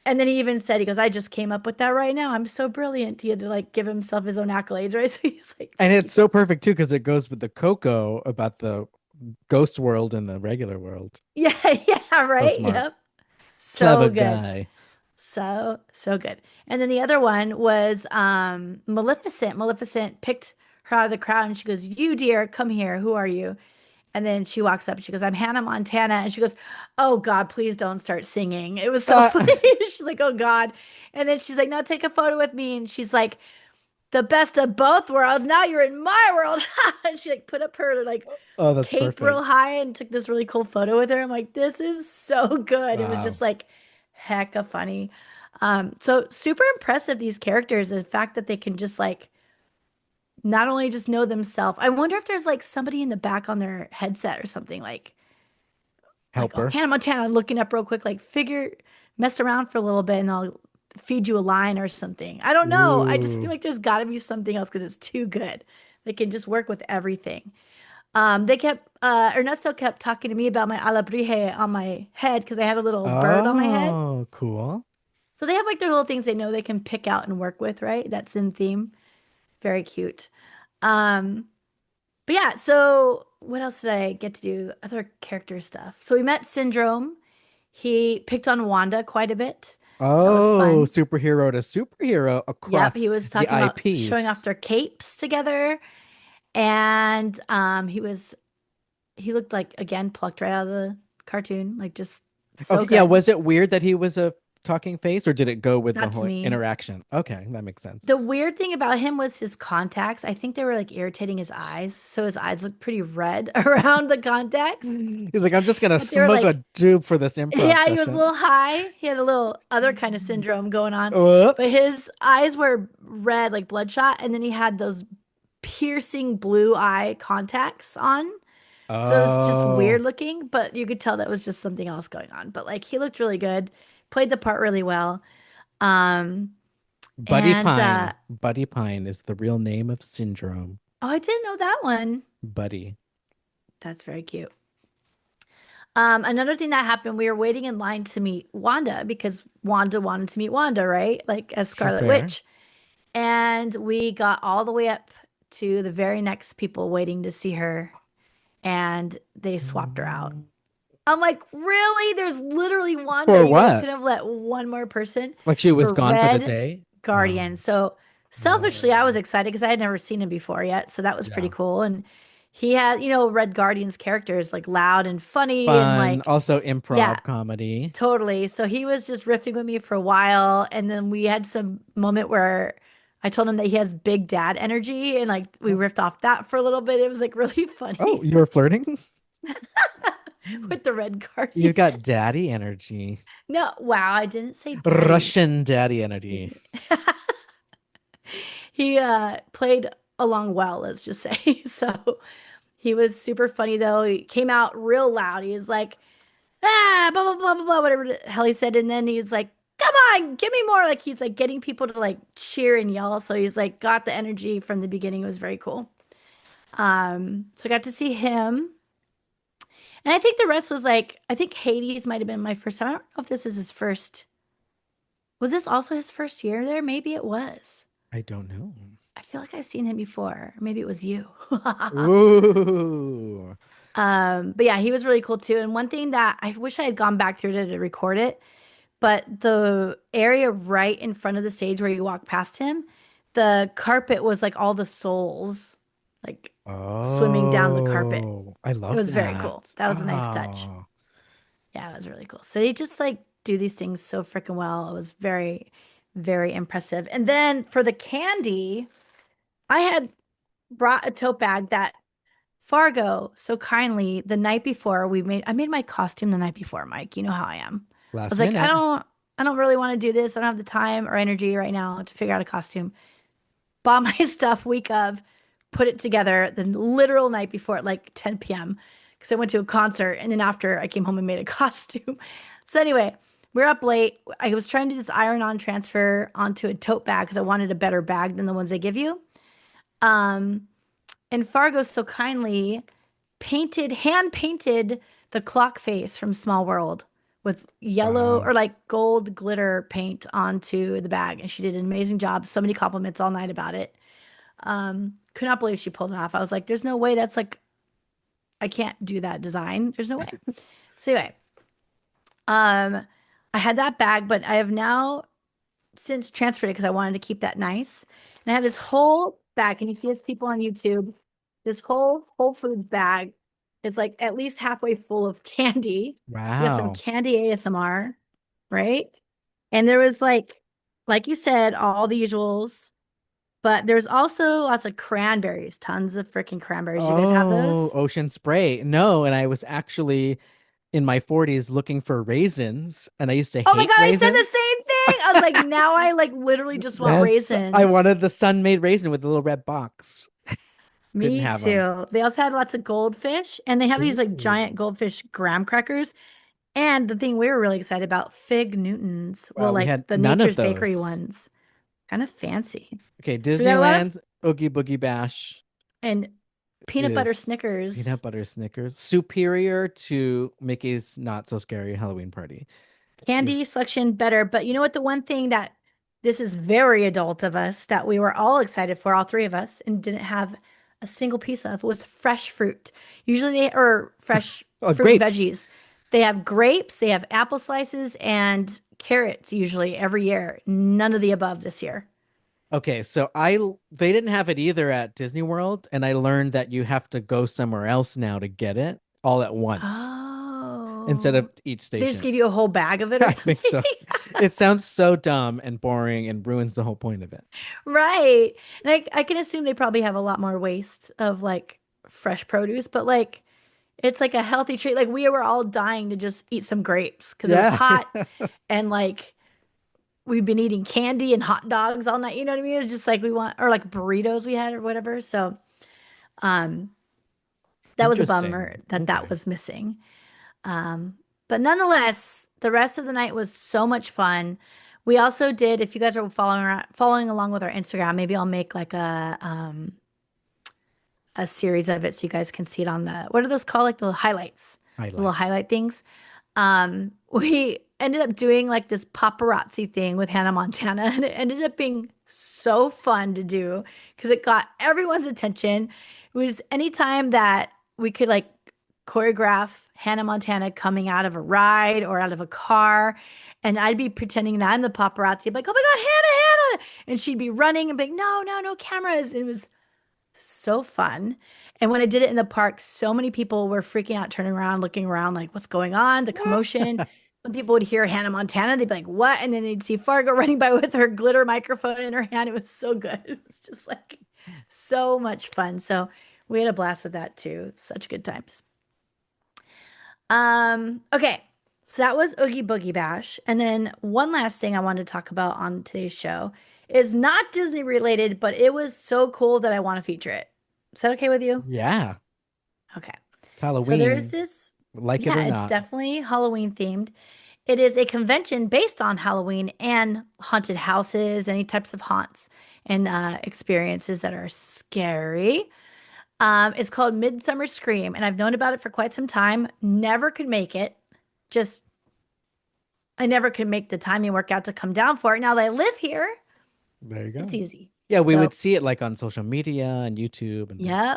And then he even said, he goes, I just came up with that right now. I'm so brilliant. He had to like give himself his own accolades, right? So he's like, And thank it's you. so perfect too because it goes with the Coco about the ghost world and the regular world. Yeah, yeah, So right. smart. Yep. Clever So good. guy. So good. And then the other one was Maleficent. Maleficent picked her out of the crowd and she goes, you dear, come here. Who are you? And then she walks up. She goes, I'm Hannah Montana. And she goes, oh God, please don't start singing. It was so Uh, funny. She's like, oh God. And then she's like, now take a photo with me. And she's like, the best of both worlds. Now you're in my world. And she like put up her like oh, that's cape real perfect. high and took this really cool photo with her. I'm like, this is so good. It was Wow. just like hecka funny. So super impressive, these characters, the fact that they can just like not only just know themselves. I wonder if there's like somebody in the back on their headset or something like oh, Helper. Hannah Montana looking up real quick, like figure mess around for a little bit and I'll feed you a line or something. I don't know. I just feel Ooh. like there's got to be something else because it's too good. They can just work with everything. Ernesto kept talking to me about my alebrije on my head because I had a little bird on my head. Oh, cool. So they have like their little things they know they can pick out and work with, right? That's in theme. Very cute. Um, but yeah, so what else did I get to do? Other character stuff. So we met Syndrome. He picked on Wanda quite a bit. That was Oh, fun. superhero to superhero Yep, across he was the talking about showing IPs. off their capes together. And he looked like again plucked right out of the cartoon, like just so Okay, yeah. good. Was it weird that he was a talking face, or did it go with the Not to whole me. interaction? Okay, that makes sense. The weird thing about him was his contacts. I think they were like irritating his eyes. So his eyes looked pretty red around the contacts. He's like, I'm just gonna But they were smoke a like, tube for this improv yeah, he was a session. little high. He had a little other kind of syndrome going on. But Whoops. his eyes were red, like bloodshot. And then he had those piercing blue eye contacts on. So it was just weird Oh, looking, but you could tell that was just something else going on. But like he looked really good, played the part really well. Um, Buddy and Pine. Buddy Pine is the real name of Syndrome. oh, I didn't know that one. Buddy. That's very cute. Another thing that happened, we were waiting in line to meet Wanda because Wanda wanted to meet Wanda, right? Like as Scarlet Fair. Witch. And we got all the way up to the very next people waiting to see her, and they swapped her out. I'm like, really? There's literally Wanda. For You guys what? could have let one more person Like she was for gone for the Red day? Oh, Guardian. So selfishly, I was no. excited because I had never seen him before yet. So that was pretty Yeah. cool. And he had, Red Guardian's characters like loud and funny and Fun. like, Also yeah, improv comedy. totally. So he was just riffing with me for a while. And then we had some moment where I told him that he has big dad energy and like we Oh, riffed off that for a little bit. It was like really oh, funny you were flirting? with the Red You Guardian. got daddy energy. No, wow, I didn't say daddy. Russian daddy Excuse energy. me. He played along well, let's just say. So he was super funny though. He came out real loud. He was like, blah blah blah blah blah, whatever the hell he said, and then he's like, come on, give me more. Like he's like getting people to like cheer and yell. So he's like got the energy from the beginning. It was very cool. So I got to see him. And I think the rest was like, I think Hades might have been my first time. I don't know if this is his first. Was this also his first year there? Maybe it was. I don't know. I feel like I've seen him before. Maybe it was you. Ooh. But yeah, he was really cool too. And one thing that I wish I had gone back through to record it, but the area right in front of the stage where you walk past him, the carpet was like all the souls like swimming down the carpet. I It love was very cool. that. That was a nice touch. Oh, Yeah, it was really cool. So they just like do these things so freaking well. It was very, very impressive. And then for the candy, I had brought a tote bag that Fargo so kindly the night before I made my costume the night before, Mike. You know how I am. I last was like, minute. I don't really want to do this. I don't have the time or energy right now to figure out a costume. Bought my stuff week of, put it together the literal night before at like 10 p.m. because I went to a concert and then after I came home and made a costume. So anyway, we're up late. I was trying to do this iron-on transfer onto a tote bag because I wanted a better bag than the ones they give you. Um, and Fargo so kindly hand painted the clock face from Small World with yellow Wow. or like gold glitter paint onto the bag. And she did an amazing job. So many compliments all night about it. Could not believe she pulled it off. I was like, there's no way that's like, I can't do that design. There's no way. So anyway, um, I had that bag, but I have now since transferred it because I wanted to keep that nice. And I have this whole bag. Can you see this, people on YouTube? This whole Whole Foods bag is like at least halfway full of candy. We got some Wow. candy ASMR, right? And there was like you said, all the usuals, but there's also lots of cranberries, tons of freaking cranberries. You guys have Oh, those? ocean spray. No, and I was actually in my 40s looking for raisins, and I used to Oh my hate God, I said the raisins. same thing. I was like, now I like literally just want Yes, I raisins. wanted the sun-made raisin with the little red box. Didn't Me have them. too. They also had lots of goldfish, and they have these like giant Ooh. goldfish graham crackers. And the thing we were really excited about, fig Newtons. Well, Well, we like had the none of Nature's Bakery those. ones. Kind of fancy. Okay, So we got a lot of Disneyland Oogie Boogie Bash and peanut butter is peanut Snickers. butter Snickers, superior to Mickey's Not So Scary Halloween Party. If Candy selection better. But you know what? The one thing that this is very adult of us that we were all excited for, all three of us, and didn't have a single piece of was fresh fruit. Usually or fresh fruit and grapes. veggies. They have grapes, they have apple slices, and carrots usually every year. None of the above this year. Okay, so they didn't have it either at Disney World, and I learned that you have to go somewhere else now to get it all at once instead of Oh, each they just station. give you a whole bag of it or I think something. so. It sounds so dumb and boring and ruins the whole point of it. Right. And I can assume they probably have a lot more waste of like fresh produce, but like it's like a healthy treat. Like we were all dying to just eat some grapes because it was Yeah. hot and like we've been eating candy and hot dogs all night. You know what I mean? It's just like we want or like burritos we had or whatever. So um that was a bummer Interesting. that that Okay. was missing. But nonetheless, the rest of the night was so much fun. We also did, if you guys are following along with our Instagram, maybe I'll make like a series of it so you guys can see it on the what are those called? Like the highlights, the little Highlights. highlight things. We ended up doing like this paparazzi thing with Hannah Montana, and it ended up being so fun to do because it got everyone's attention. It was anytime that we could like choreograph Hannah Montana coming out of a ride or out of a car. And I'd be pretending that I'm the paparazzi, like, oh my God, Hannah, Hannah. And she'd be running and be like, no, no, no cameras. It was so fun. And when I did it in the park, so many people were freaking out, turning around, looking around, like, what's going on? The commotion. When people would hear Hannah Montana, they'd be like, what? And then they'd see Fargo running by with her glitter microphone in her hand. It was so good. It was just like so much fun. So we had a blast with that too. Such good times. Okay. So that was Oogie Boogie Bash. And then one last thing I wanted to talk about on today's show is not Disney related, but it was so cool that I want to feature it. Is that okay with you? Yeah. Okay. It's So there's Halloween, this, like it or yeah, it's not. definitely Halloween themed. It is a convention based on Halloween and haunted houses, any types of haunts and experiences that are scary. It's called Midsummer Scream, and I've known about it for quite some time. Never could make it. Just I never could make the timing work out to come down for it. Now that I live here, There you it's go. easy. Yeah, we So, would see it like on social media and YouTube and things. yeah.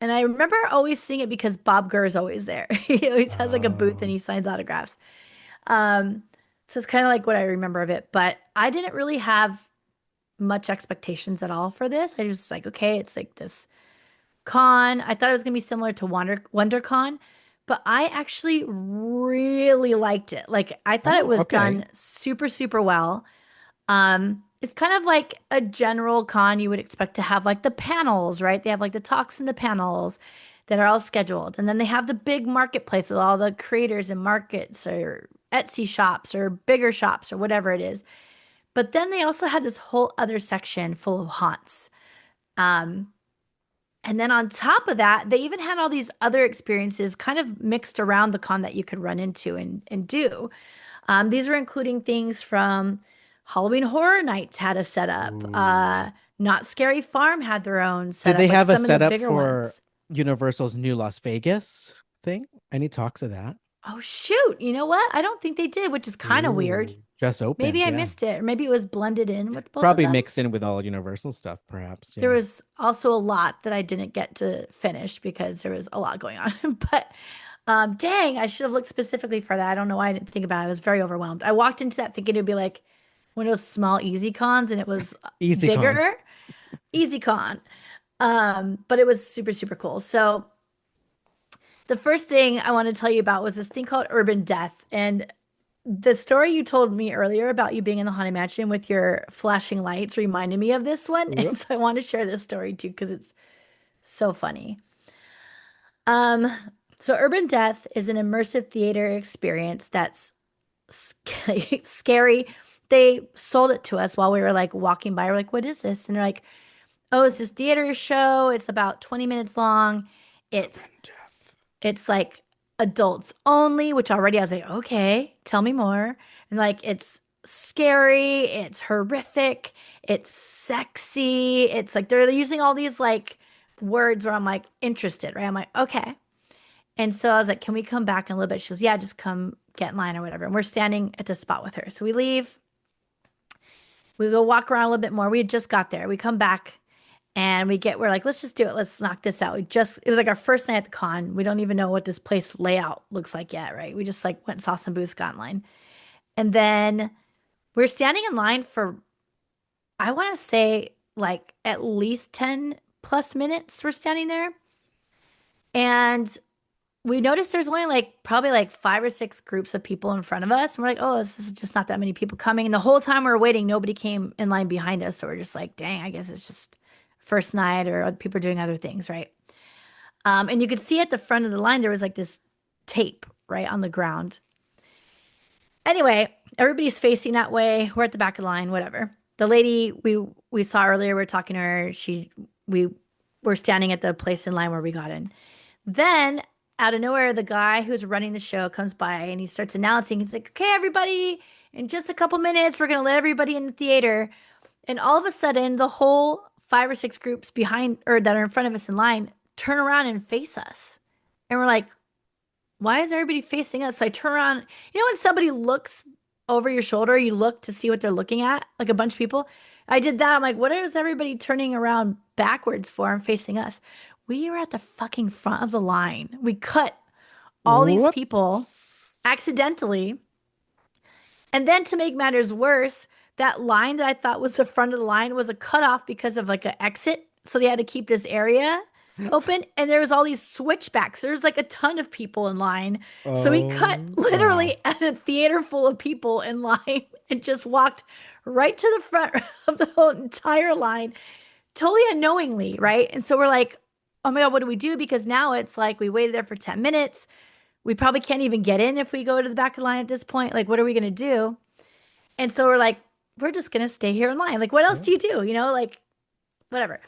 And I remember always seeing it because Bob Gurr is always there. He always has like a booth and Oh. he signs autographs. Um, so it's kind of like what I remember of it. But I didn't really have much expectations at all for this. I was just like, okay, it's like this con. I thought it was gonna be similar to WonderCon, but I actually really liked it. Like I thought it Oh, was okay. done super, super well. It's kind of like a general con you would expect to have like the panels, right? They have like the talks and the panels that are all scheduled. And then they have the big marketplace with all the creators and markets or Etsy shops or bigger shops or whatever it is. But then they also had this whole other section full of haunts. Um, and then on top of that, they even had all these other experiences kind of mixed around the con that you could run into and do. These were including things from Halloween Horror Nights had a setup. Ooh. Not Scary Farm had their own Did setup, they like have a some of the setup bigger for ones. Universal's new Las Vegas thing? Any talks of that? Oh shoot, you know what? I don't think they did, which is kind of weird. Ooh. Just Maybe opened, I yeah. missed it, or maybe it was blended in with both of Probably them. mixed in with all Universal stuff, perhaps. There Yeah. was also a lot that I didn't get to finish because there was a lot going on. But dang, I should have looked specifically for that. I don't know why I didn't think about it. I was very overwhelmed. I walked into that thinking it'd be like one of those small easy cons, and it was EasyCon. bigger. Easy con. But it was super, super cool. So the first thing I want to tell you about was this thing called urban death. And the story you told me earlier about you being in the Haunted Mansion with your flashing lights reminded me of this one. And so I want to share Whoops. this story too, because it's so funny. Um, so urban death is an immersive theater experience that's scary. They sold it to us while we were like walking by. We're like, what is this? And they're like, oh, it's this theater show. It's about 20 minutes long. It's Urban Jeff. it's like adults only, which already I was like, okay, tell me more. And like it's scary, it's horrific, it's sexy. It's like they're using all these like words where I'm like interested, right? I'm like, okay. And so I was like, can we come back in a little bit? She goes, yeah, just come get in line or whatever. And we're standing at the spot with her. So we leave, we go walk around a little bit more. We had just got there. We come back and we're like, let's just do it. Let's knock this out. It was like our first night at the con. We don't even know what this place layout looks like yet, right? We just like went, saw some booths, got in line. And then we're standing in line for, I want to say like at least 10 plus minutes. We're standing there. And we noticed there's only like probably like five or six groups of people in front of us. And we're like, oh, this is just not that many people coming. And the whole time we were waiting, nobody came in line behind us. So we're just like, dang, I guess it's just first night or people are doing other things, right? And you could see at the front of the line, there was like this tape right on the ground. Anyway, everybody's facing that way. We're at the back of the line, whatever. The lady we saw earlier, we were talking to her. We were standing at the place in line where we got in. Then out of nowhere, the guy who's running the show comes by and he starts announcing. He's like, "Okay, everybody, in just a couple minutes, we're gonna let everybody in the theater." And all of a sudden, the whole five or six groups behind or that are in front of us in line turn around and face us. And we're like, why is everybody facing us? So I turn around. You know when somebody looks over your shoulder, you look to see what they're looking at, like a bunch of people. I did that. I'm like, what is everybody turning around backwards for and facing us? We were at the fucking front of the line. We cut all these people Whoops. accidentally. And then to make matters worse, that line that I thought was the front of the line was a cutoff because of like an exit. So they had to keep this area open. And there was all these switchbacks. There's like a ton of people in line. So we cut Oh, literally wow. at a theater full of people in line and just walked right to the front of the whole entire line, totally unknowingly, right? And so we're like, oh my God, what do we do? Because now it's like we waited there for 10 minutes. We probably can't even get in if we go to the back of the line at this point. Like, what are we going to do? And so we're like, we're just going to stay here in line. Like, what else Yeah. do you do? You know, like, whatever.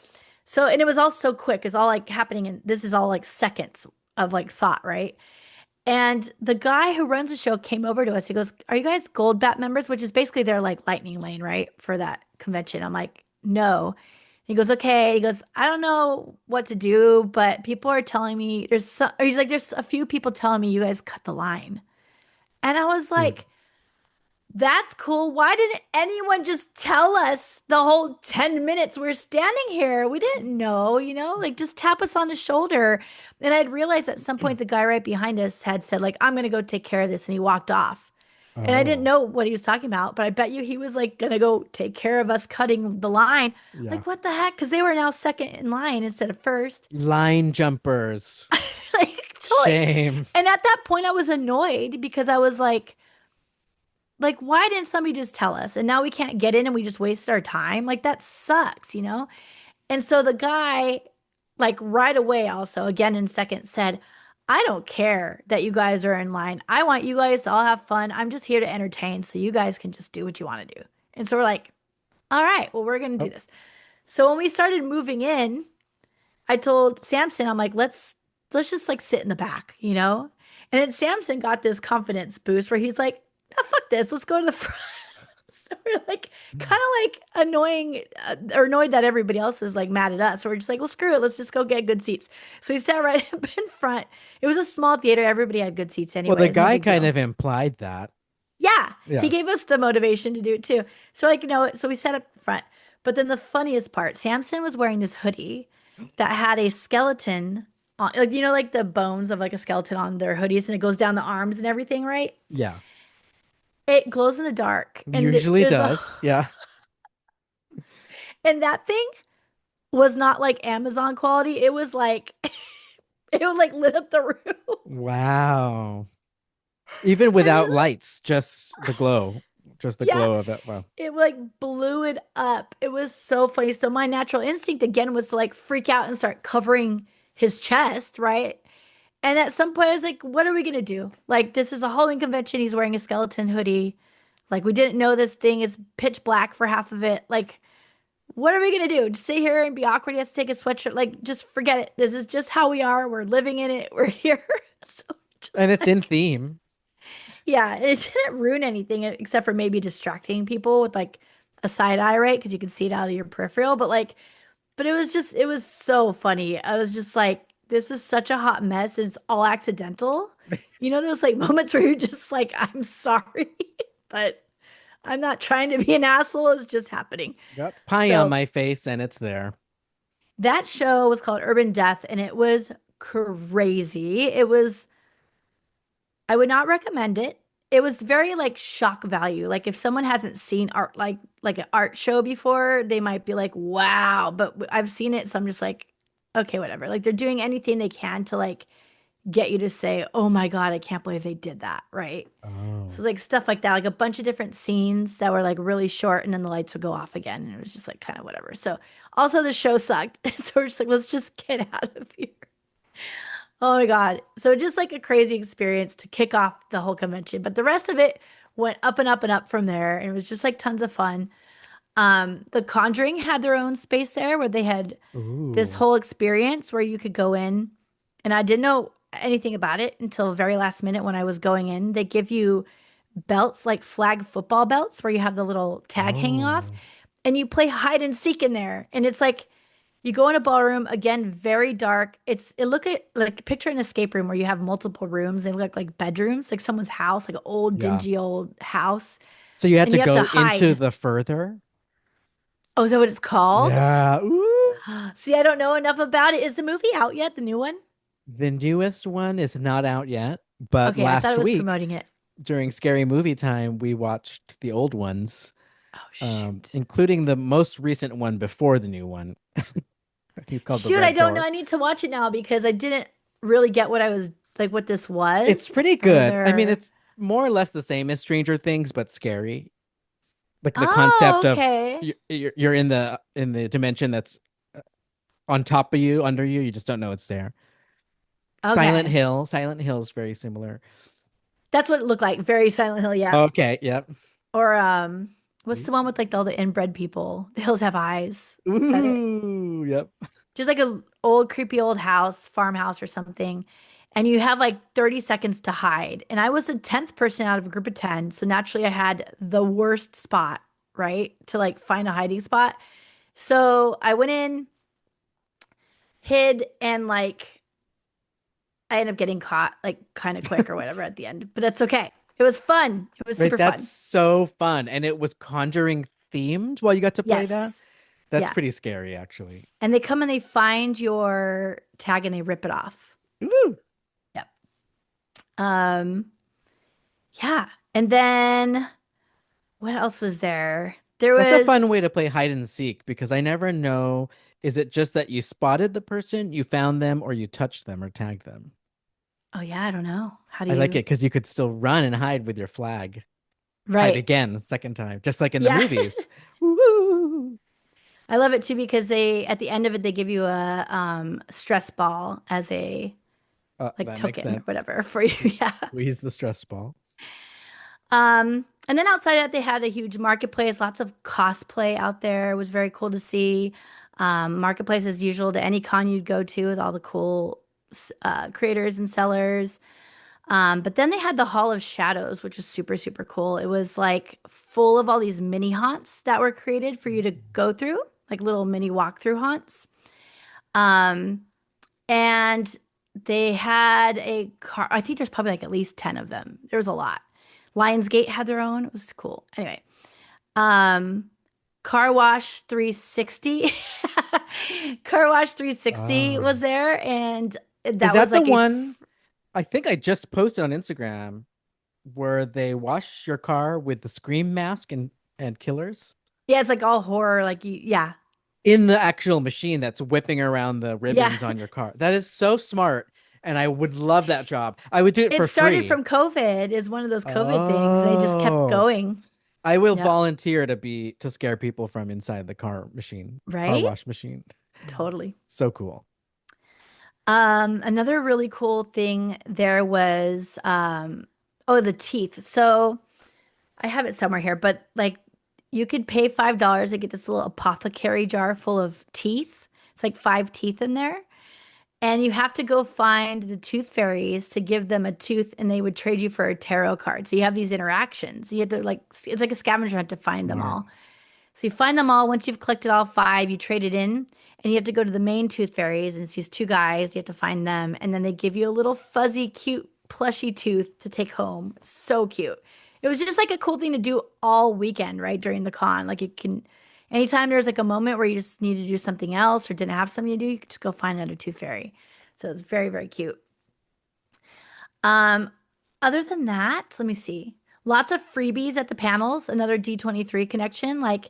So, and it was all so quick. It's all like happening in this is all like seconds of like thought, right? And the guy who runs the show came over to us. He goes, are you guys Gold Bat members? Which is basically their like lightning lane, right? For that convention. I'm like, no. He goes, okay. He goes, I don't know what to do, but people are telling me he's like, there's a few people telling me you guys cut the line. And I was Dude. like, That's cool. Why didn't anyone just tell us the whole 10 minutes we're standing here? We didn't know, like just tap us on the shoulder. And I'd realized at some point the guy right behind us had said, like, I'm gonna go take care of this, and he walked off. And I didn't Oh, know what he was talking about, but I bet you he was like gonna go take care of us cutting the line. yeah. Like, what the heck? Because they were now second in line instead of first. Line jumpers. Like, totally. Shame. And at that point, I was annoyed because I was like, why didn't somebody just tell us? And now we can't get in and we just wasted our time. Like, that sucks. And so the guy, like, right away, also, again in second, said, I don't care that you guys are in line. I want you guys to all have fun. I'm just here to entertain. So you guys can just do what you want to do. And so we're like, all right, well, we're going to do Oh, this. So when we started moving in, I told Samson, I'm like, let's just like sit in the back. And then Samson got this confidence boost where he's like, oh, fuck this, let's go to the front. So we're like kind of like annoying or annoyed that everybody else is like mad at us. So we're just like, well, screw it, let's just go get good seats. So we sat right up in front. It was a small theater. Everybody had good seats well, the anyways. No guy big kind deal. of implied that. Yeah, he Yeah. gave us the motivation to do it too. So like, so we sat up front. But then the funniest part, Samson was wearing this hoodie that had a skeleton on, like like the bones of like a skeleton on their hoodies, and it goes down the arms and everything, right? Yeah. It glows in the dark, and Usually there's a does. Yeah. and that thing was not like Amazon quality. It was like it would like lit up the room. Wow. Even And without then, lights, just the glow. Just the yeah, glow of it. Wow. it like blew it up. It was so funny. So my natural instinct again was to like freak out and start covering his chest, right? And at some point I was like, what are we gonna do? Like, this is a Halloween convention. He's wearing a skeleton hoodie. Like, we didn't know this thing is pitch black for half of it. Like, what are we gonna do? Just sit here and be awkward? He has to take a sweatshirt. Like, just forget it. This is just how we are. We're living in it. We're here. So And just it's in like, theme. yeah, and it didn't ruin anything except for maybe distracting people with like a side eye, right? Because you can see it out of your peripheral. But it was so funny. I was just like, this is such a hot mess and it's all accidental. Those like moments where you're just like, I'm sorry, but I'm not trying to be an asshole. It's just happening. Got pie on So my face and it's there. that show was called Urban Death and it was crazy. I would not recommend it. It was very like shock value. Like if someone hasn't seen art like an art show before, they might be like, "Wow." But I've seen it, so I'm just like, okay, whatever. Like they're doing anything they can to like get you to say, "Oh my God, I can't believe they did that." Right? So Oh. like stuff like that, like a bunch of different scenes that were like really short and then the lights would go off again. And it was just like kind of whatever. So also the show sucked. So we're just like, let's just get out of here. Oh my God. So just like a crazy experience to kick off the whole convention. But the rest of it went up and up and up from there. And it was just like tons of fun. The Conjuring had their own space there where they had this Ooh. whole experience where you could go in. And I didn't know anything about it until very last minute when I was going in. They give you belts, like flag football belts, where you have the little tag hanging off, Oh. and you play hide and seek in there. And it's like you go in a ballroom, again, very dark. It look at like picture an escape room where you have multiple rooms. They look like bedrooms, like someone's house, like an old Yeah. dingy old house, So you had and to you have to go into hide. the further? Oh, is that what it's called? Yeah. Ooh. See, I don't know enough about it. Is the movie out yet? The new one? The newest one is not out yet, but Okay, I thought last it was week promoting it. during Scary Movie Time, we watched the old ones, Oh, shoot. including the most recent one before the new one. He's called The Shoot, I Red don't know. Door. I need to watch it now because I didn't really get what I was like, what this It's was pretty for good. I mean, their. it's more or less the same as Stranger Things, but scary. Like the Oh, concept of okay. you're in the dimension that's on top of you, under you. You just don't know it's there. Silent Okay. Hill. Silent Hill is very similar. That's what it looked like. Very Silent Hill, yeah. Okay. Yep. Or what's the one with like all the inbred people? The Hills Have Eyes. Is that it? Ooh. Yep. Just like a old creepy old house, farmhouse or something. And you have like 30 seconds to hide. And I was the 10th person out of a group of 10. So naturally I had the worst spot, right? To like find a hiding spot. So I went in, hid, and like I ended up getting caught like kind of quick or whatever at the end. But that's okay. It was fun. It was Right, super that's fun. so fun. And it was Conjuring themed while you got to play that. Yes. That's Yeah. pretty scary, actually. And they come and they find your tag and they rip it off. Woo! Yep. Um, yeah. And then what else was there? There That's a fun was, way to play hide and seek because I never know, is it just that you spotted the person, you found them, or you touched them or tagged them? oh yeah, I don't know. How do I like you, it because you could still run and hide with your flag. Hide right. again, second time, just like in the Yeah. movies. Woo! I love it too because they, at the end of it, they give you a stress ball as a like That makes token or sense. whatever for you. Yeah. Squeeze the stress ball. And then outside of that, they had a huge marketplace, lots of cosplay out there. It was very cool to see. Marketplace as usual to any con you'd go to with all the cool creators and sellers. But then they had the Hall of Shadows, which was super, super cool. It was like full of all these mini haunts that were created for you to go through, like little mini walkthrough haunts. Um, and they had a car. I think there's probably like at least 10 of them. There was a lot. Lionsgate had their own. It was cool. Anyway, um, Car Wash 360. Car Wash 360 Oh. was there, and Is that was that the like a one I think I just posted on Instagram where they wash your car with the scream mask and killers yeah, it's like all horror, like yeah, in the actual machine that's whipping around the yeah. ribbons on your car. That is so smart, and I would love that job. I would do it It for started free. from COVID, is one of those COVID things, and they just kept Oh, going. I will Yep. volunteer to scare people from inside the car machine, car Right? wash machine. Totally. So cool. Another really cool thing there was oh, the teeth. So I have it somewhere here, but like you could pay $5 to get this little apothecary jar full of teeth. It's like five teeth in there. And you have to go find the tooth fairies to give them a tooth, and they would trade you for a tarot card. So you have these interactions. You have to like, it's like a scavenger hunt to find them Smart. all. So you find them all. Once you've collected all five, you trade it in, and you have to go to the main tooth fairies, and it's these two guys. You have to find them, and then they give you a little fuzzy, cute, plushy tooth to take home. So cute. It was just like a cool thing to do all weekend, right? During the con. Like you can, anytime there's like a moment where you just need to do something else or didn't have something to do, you could just go find another tooth fairy. So it's very, very cute. Um, Other than that, let me see. Lots of freebies at the panels, another D23 connection. Like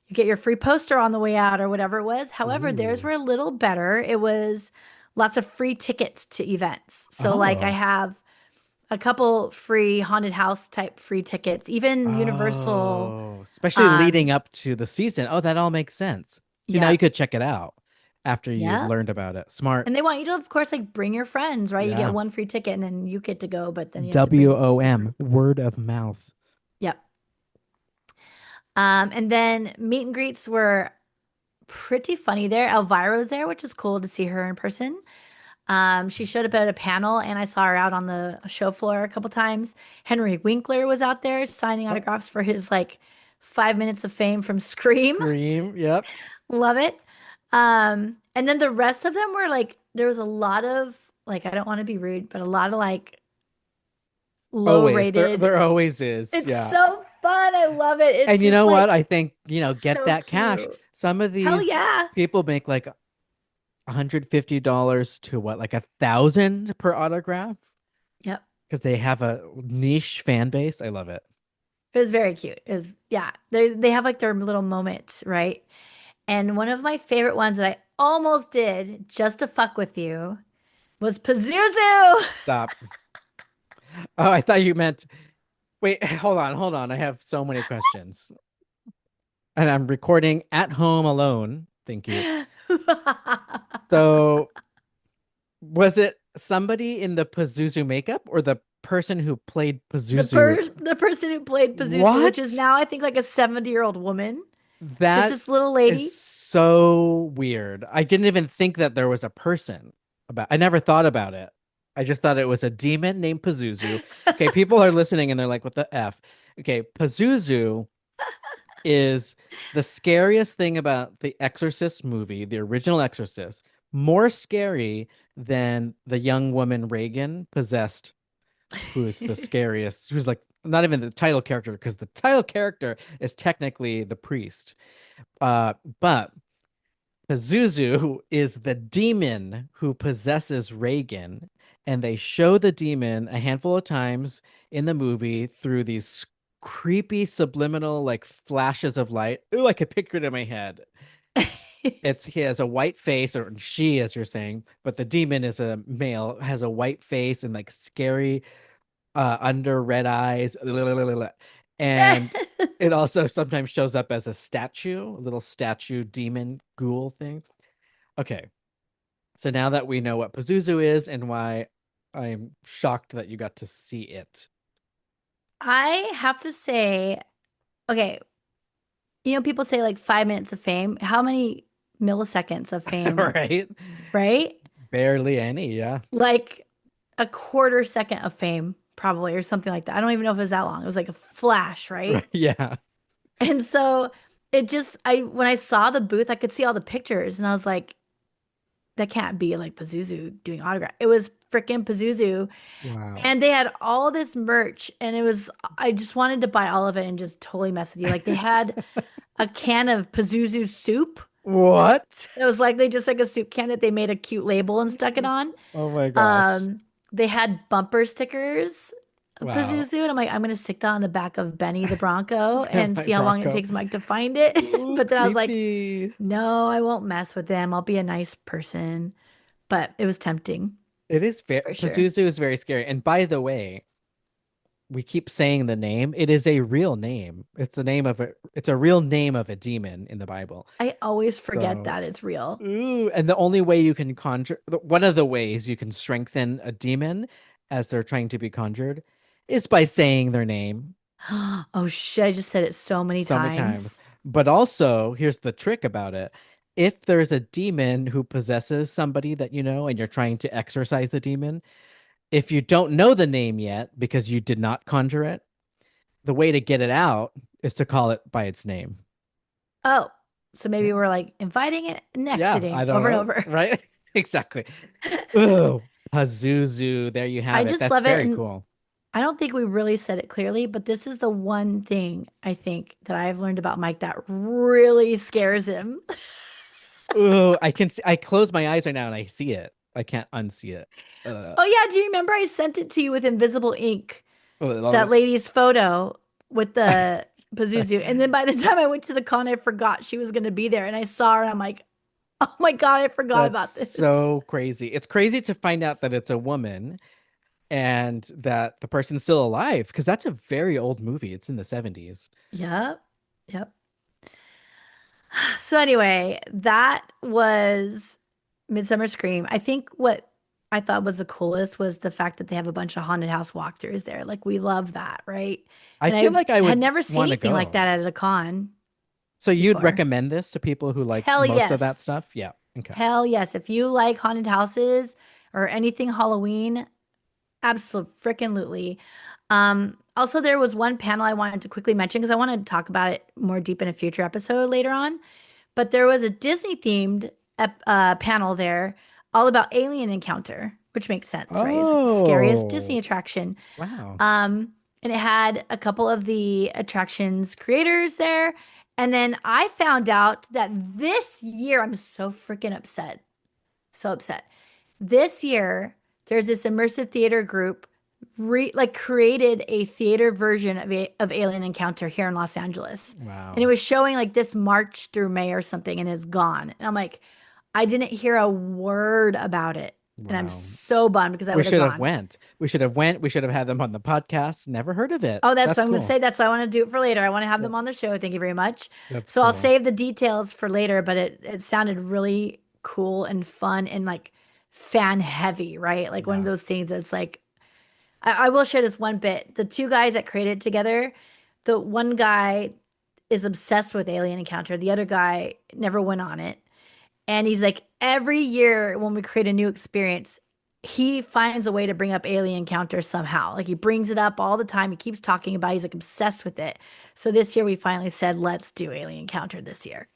you get your free poster on the way out or whatever it was. However, theirs Ooh. were a little better. It was lots of free tickets to events. So like I Oh. have a couple free haunted house type free tickets, even Universal. Oh, especially Um, leading up to the season. Oh, that all makes sense. See, now you yep, could check it out after you've yep. learned about it. Smart. And they want you to, of course, like bring your friends, right? You get Yeah. one free ticket and then you get to go, but then you have to bring your WOM, friend. word of mouth. Yep. And then meet and greets were pretty funny there. Elvira was there, which is cool to see her in person. She showed up at a panel and I saw her out on the show floor a couple times. Henry Winkler was out there signing Oh, autographs for his like 5 minutes of fame from Scream. Scream. Yep. Love it. And then the rest of them were like, there was a lot of like, I don't want to be rude, but a lot of like low Always. rated. There always is. It's Yeah. so fun. I love it. It's And you just know what? like I think, get so that cash. cute. Some of Hell these yeah. people make like $150 to what, like 1,000 per autograph Yep. because they have a niche fan base. I love it. It was very cute. It was, yeah. They have like their little moments, right? And one of my favorite ones that I almost did just to fuck with you was Pazuzu. Stop. Oh, I thought you meant. Wait, hold on. I have so many questions. And I'm recording at home alone. Thank you. So, was it somebody in the Pazuzu makeup or the person who played Pazuzu? The person who played Pazuzu, which is What? now I think like a 70-year-old woman, just That this little is lady. so weird. I didn't even think that there was a person about. I never thought about it. I just thought it was a demon named Pazuzu. Okay, people are listening and they're like, "What the F?" Okay, Pazuzu is the scariest thing about the Exorcist movie, the original Exorcist, more scary than the young woman Reagan possessed, who's the scariest, who's like not even the title character, because the title character is technically the priest. But Pazuzu is the demon who possesses Reagan, and they show the demon a handful of times in the movie through these creepy subliminal like flashes of light. Ooh, I could picture it in my head. It's he has a white face, or she, as you're saying, but the demon is a male, has a white face and like scary under red eyes. And it also sometimes shows up as a statue, a little statue demon ghoul thing. Okay. So now that we know what Pazuzu is and why I'm shocked that you got to see it. I have to say, okay, people say like 5 minutes of fame. How many milliseconds of fame, Right? right? Barely any, yeah. Like a quarter second of fame, probably, or something like that. I don't even know if it was that long. It was like a flash, right? Right, yeah. And so when I saw the booth, I could see all the pictures and I was like, that can't be like Pazuzu doing autograph. It was freaking Pazuzu. Wow. And they had all this merch and I just wanted to buy all of it and just totally mess with you. Like they had a can of Pazuzu soup. What? It was like they just like a soup can that they made a cute label and stuck it on. Oh my gosh. Um, they had bumper stickers of Wow. Pazuzu, and I'm like, I'm gonna stick that on the back of Benny the Bronco and My see how long it Bronco. takes Mike to find it. Ooh, But then I was like, creepy. no, I won't mess with them. I'll be a nice person. But it was tempting It is fair. for sure. Pazuzu is very scary. And by the way, we keep saying the name. It is a real name. It's a real name of a demon in the Bible. I always forget So, that it's real. ooh, and the only way you can conjure, one of the ways you can strengthen a demon as they're trying to be conjured is by saying their name Oh shit, I just said it so many so many times. times. But also, here's the trick about it. If there's a demon who possesses somebody that you know and you're trying to exorcise the demon, if you don't know the name yet because you did not conjure it, the way to get it out is to call it by its name. Oh, so Yeah. maybe we're like inviting it and Yeah, I exiting don't over and know. over. Right? Exactly. Oh, Pazuzu. There you I have it. just That's love it. very And cool. I don't think we really said it clearly, but this is the one thing I think that I've learned about Mike that really scares him. Oh, I can see, I close my eyes right now and I see it. I can't unsee it. Uh, Oh yeah, do you remember I sent it to you with invisible ink? That uh, lady's photo with the Pazuzu. And then by the time I went to the con, I forgot she was going to be there. And I saw her and I'm like, oh my God, I forgot that's about this. so crazy. It's crazy to find out that it's a woman and that the person's still alive because that's a very old movie. It's in the 70s. Yep. Yep. So anyway, that was Midsummer Scream. I think what I thought was the coolest was the fact that they have a bunch of haunted house walkthroughs there. Like we love that, right? I And feel like I I had would never seen want to anything like go. that at a con So you'd before. recommend this to people who like Hell most of that yes. stuff? Yeah. Okay. Hell yes. If you like haunted houses or anything Halloween, absolutely. Also, there was one panel I wanted to quickly mention because I want to talk about it more deep in a future episode later on. But there was a Disney themed panel there all about Alien Encounter, which makes sense, right? It's like the scariest Disney Oh, attraction. wow. And it had a couple of the attractions creators there. And then I found out that this year, I'm so freaking upset. So upset. This year, there's this immersive theater group created a theater version of Alien Encounter here in Los Angeles. And it Wow. was showing like this March through May or something and it's gone. And I'm like, I didn't hear a word about it. And I'm Wow. so bummed because I We would have should have gone. went. We should have went. We should have had them on the podcast. Never heard of it. Oh, that's what That's I'm going to cool. say. That's why I want to do it for later. I want to have Yeah. them on the show. Thank you very much. That's So I'll cool. save the details for later, but it sounded really cool and fun and like fan heavy, right? Like one of Yeah. those things that's like, I will share this one bit. The two guys that created it together, the one guy is obsessed with Alien Encounter. The other guy never went on it. And he's like, every year when we create a new experience, he finds a way to bring up Alien Encounter somehow. Like he brings it up all the time. He keeps talking about it. He's like obsessed with it. So this year we finally said, let's do Alien Encounter this year.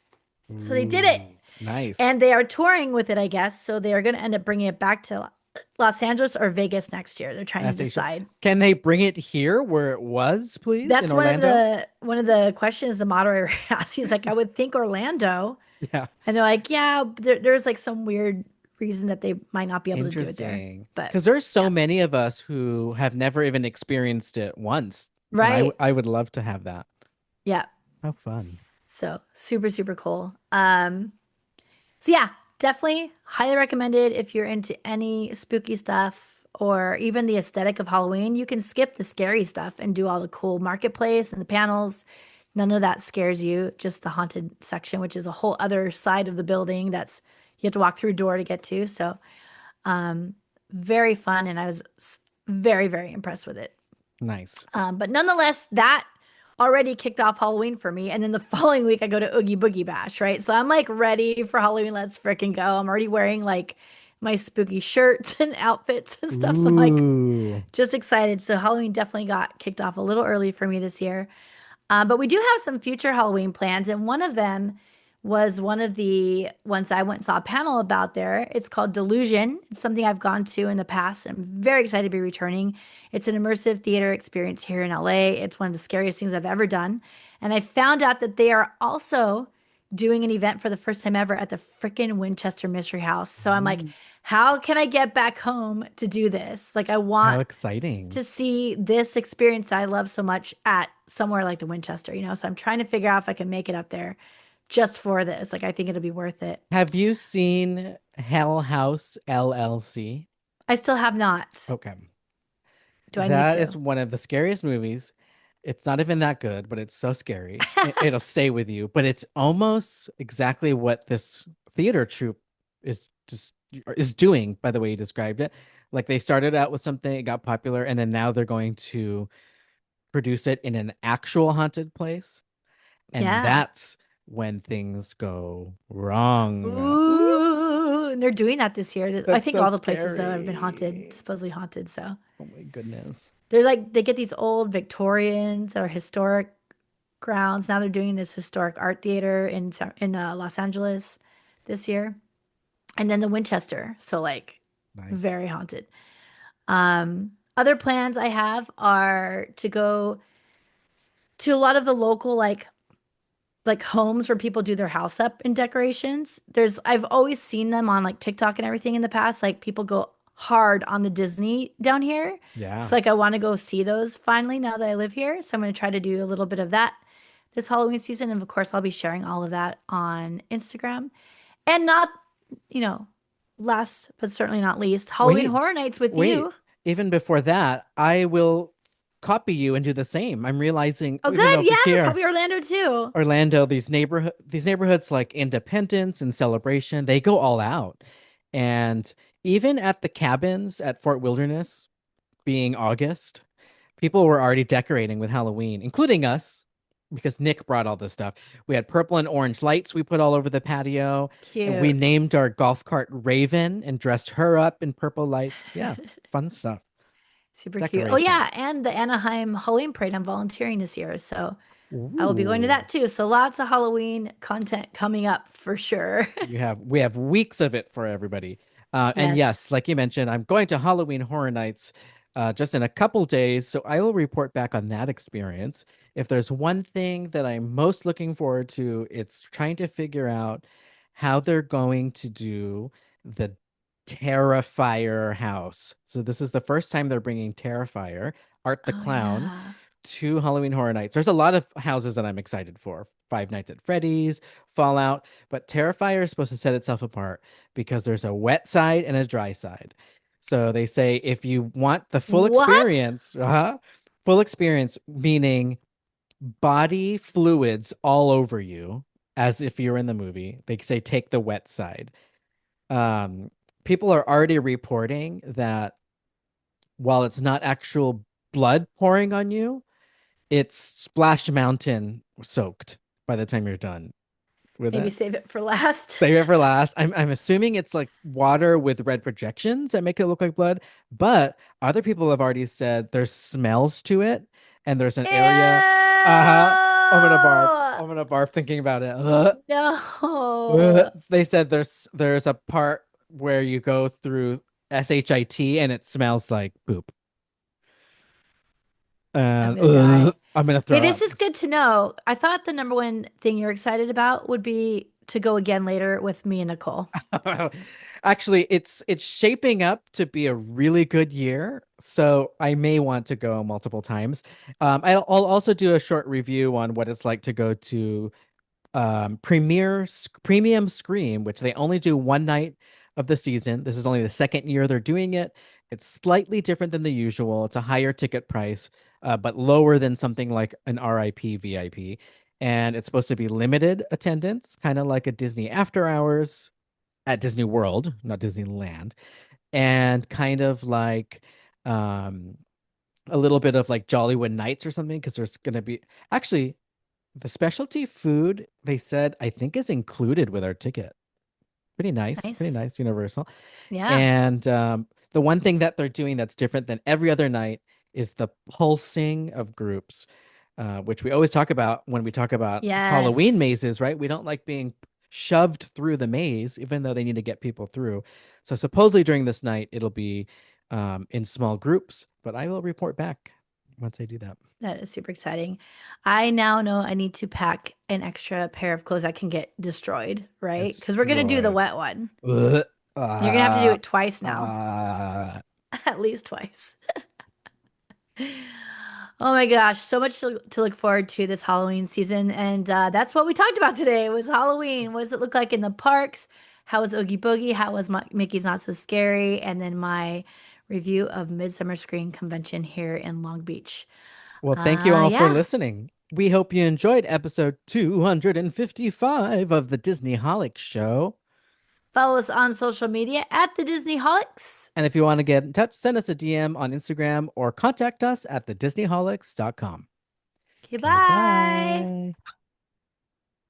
So they did it. Ooh, nice. And they are touring with it, I guess. So they are going to end up bringing it back to Los Angeles or Vegas next year. They're trying to That's Asia. decide. Can they bring it here where it was, please, in That's Orlando? one of the questions the moderator asked. He's like, I would think Orlando. Yeah. And they're like, yeah, there's like some weird reason that they might not be able to do it there. Interesting. But Because there's so yeah, many of us who have never even experienced it once, and right. I would love to have that. Yeah. How fun. So super, super cool. So yeah, definitely highly recommended if you're into any spooky stuff or even the aesthetic of Halloween. You can skip the scary stuff and do all the cool marketplace and the panels. None of that scares you, just the haunted section, which is a whole other side of the building that's you have to walk through a door to get to. So, very fun, and I was very, very impressed with it. Nice. But nonetheless, that already kicked off Halloween for me. And then the following week, I go to Oogie Boogie Bash, right? So I'm like ready for Halloween. Let's freaking go. I'm already wearing like my spooky shirts and outfits and stuff. So I'm like Ooh. just excited. So Halloween definitely got kicked off a little early for me this year. But we do have some future Halloween plans, and one of them was one of the ones I went and saw a panel about there. It's called Delusion. It's something I've gone to in the past. I'm very excited to be returning. It's an immersive theater experience here in LA. It's one of the scariest things I've ever done. And I found out that they are also doing an event for the first time ever at the frickin' Winchester Mystery House. So I'm like, Mm. how can I get back home to do this? Like, I How want exciting. to see this experience that I love so much at somewhere like the Winchester, So I'm trying to figure out if I can make it up there just for this. Like, I think it'll be worth it. Have you seen Hell House LLC? I still have not. Okay. Do I need That is to? one of the scariest movies. It's not even that good, but it's so scary. It'll stay with you. But it's almost exactly what this theater troupe is just is doing, by the way you described it. Like they started out with something, it got popular, and then now they're going to produce it in an actual haunted place. And Yeah. that's when things go wrong. Ooh, Ooh, and they're doing that this year. I that's think so all the places though have been haunted, scary. supposedly haunted. So Oh my goodness. they're like they get these old Victorians that are historic grounds. Now they're doing this historic art theater in Los Angeles this year, and then the Winchester. So like Nice. very haunted. Other plans I have are to go to a lot of the local like homes where people do their house up in decorations. I've always seen them on like TikTok and everything in the past. Like people go hard on the Disney down here. Yeah. So like I want to go see those finally now that I live here. So I'm going to try to do a little bit of that this Halloween season. And of course, I'll be sharing all of that on Instagram. And not, you know, last but certainly not least, Halloween Wait, Horror Nights with wait. you. Even before that, I will copy you and do the same. I'm realizing, Oh, even good. over Yeah, here, probably Orlando too. Orlando, these neighborhoods like Independence and Celebration, they go all out. And even at the cabins at Fort Wilderness, being August, people were already decorating with Halloween, including us, because Nick brought all this stuff. We had purple and orange lights we put all over the patio, and we Cute. named our golf cart Raven and dressed her up in purple lights. Yeah, fun stuff. Super cute. Oh Decorations. yeah, and the Anaheim Halloween Parade. I'm volunteering this year, so I will be going to Ooh. that too. So lots of Halloween content coming up for sure. We have weeks of it for everybody. And Yes. yes, like you mentioned, I'm going to Halloween Horror Nights just in a couple days, so I will report back on that experience. If there's one thing that I'm most looking forward to, it's trying to figure out how they're going to do the Terrifier house. So this is the first time they're bringing Terrifier, Art the Oh Clown, yeah. to Halloween Horror Nights. There's a lot of houses that I'm excited for. Five Nights at Freddy's, Fallout, but Terrifier is supposed to set itself apart because there's a wet side and a dry side. So they say if you want the What? full experience, meaning body fluids all over you, as if you're in the movie, they say take the wet side. Um, People are already reporting that while it's not actual blood pouring on you, it's Splash Mountain soaked by the time you're done with Maybe it. save it for last. Save it for last. I'm assuming it's like water with red projections that make it look like blood, but other people have already said there's smells to it, and there's an area. Ew! Uh-huh. I'm gonna barf. I'm gonna barf thinking about it. No. They said there's a part where you go through. shit, and it smells like poop. I'm And gonna die. I'm gonna Hey, throw this up. is good to know. I thought the number one thing you're excited about would be to go again later with me and Nicole. Actually, it's shaping up to be a really good year, so I may want to go multiple times. I'll also do a short review on what it's like to go to Premium Scream, which they only do one night of the season. This is only the second year they're doing it. It's slightly different than the usual. It's a higher ticket price, but lower than something like an RIP VIP. And it's supposed to be limited attendance, kind of like a Disney After Hours at Disney World, not Disneyland, and kind of like um, a little bit of like Jollywood Nights or something, because there's going to be actually the specialty food they said I think is included with our ticket. Pretty Nice. nice, Universal. Yeah. And the one thing that they're doing that's different than every other night is the pulsing of groups, which we always talk about when we talk about Halloween Yes. mazes, right? We don't like being shoved through the maze, even though they need to get people through. So supposedly during this night, it'll be in small groups, but I will report back once I do that. That is super exciting. I now know I need to pack an extra pair of clothes that can get destroyed, right? Because we're gonna do the Destroyed. wet one. Ugh. You're gonna have to do Uh, it twice now, uh, at least twice. Oh my gosh, so much to look forward to this Halloween season, and that's what we talked about today. Was Halloween? What does it look like in the parks? How was Oogie Boogie? How was Mickey's Not So Scary? And then my review of Midsummer Screen Convention here in Long Beach. well, thank you all for Yeah. listening. We hope you enjoyed episode 255 of the Disney Holic Show. Follow us on social media at the Disney Holics. And if you want to get in touch, send us a DM on Instagram or contact us at thedisneyholics.com. Okay, Okay, bye. bye.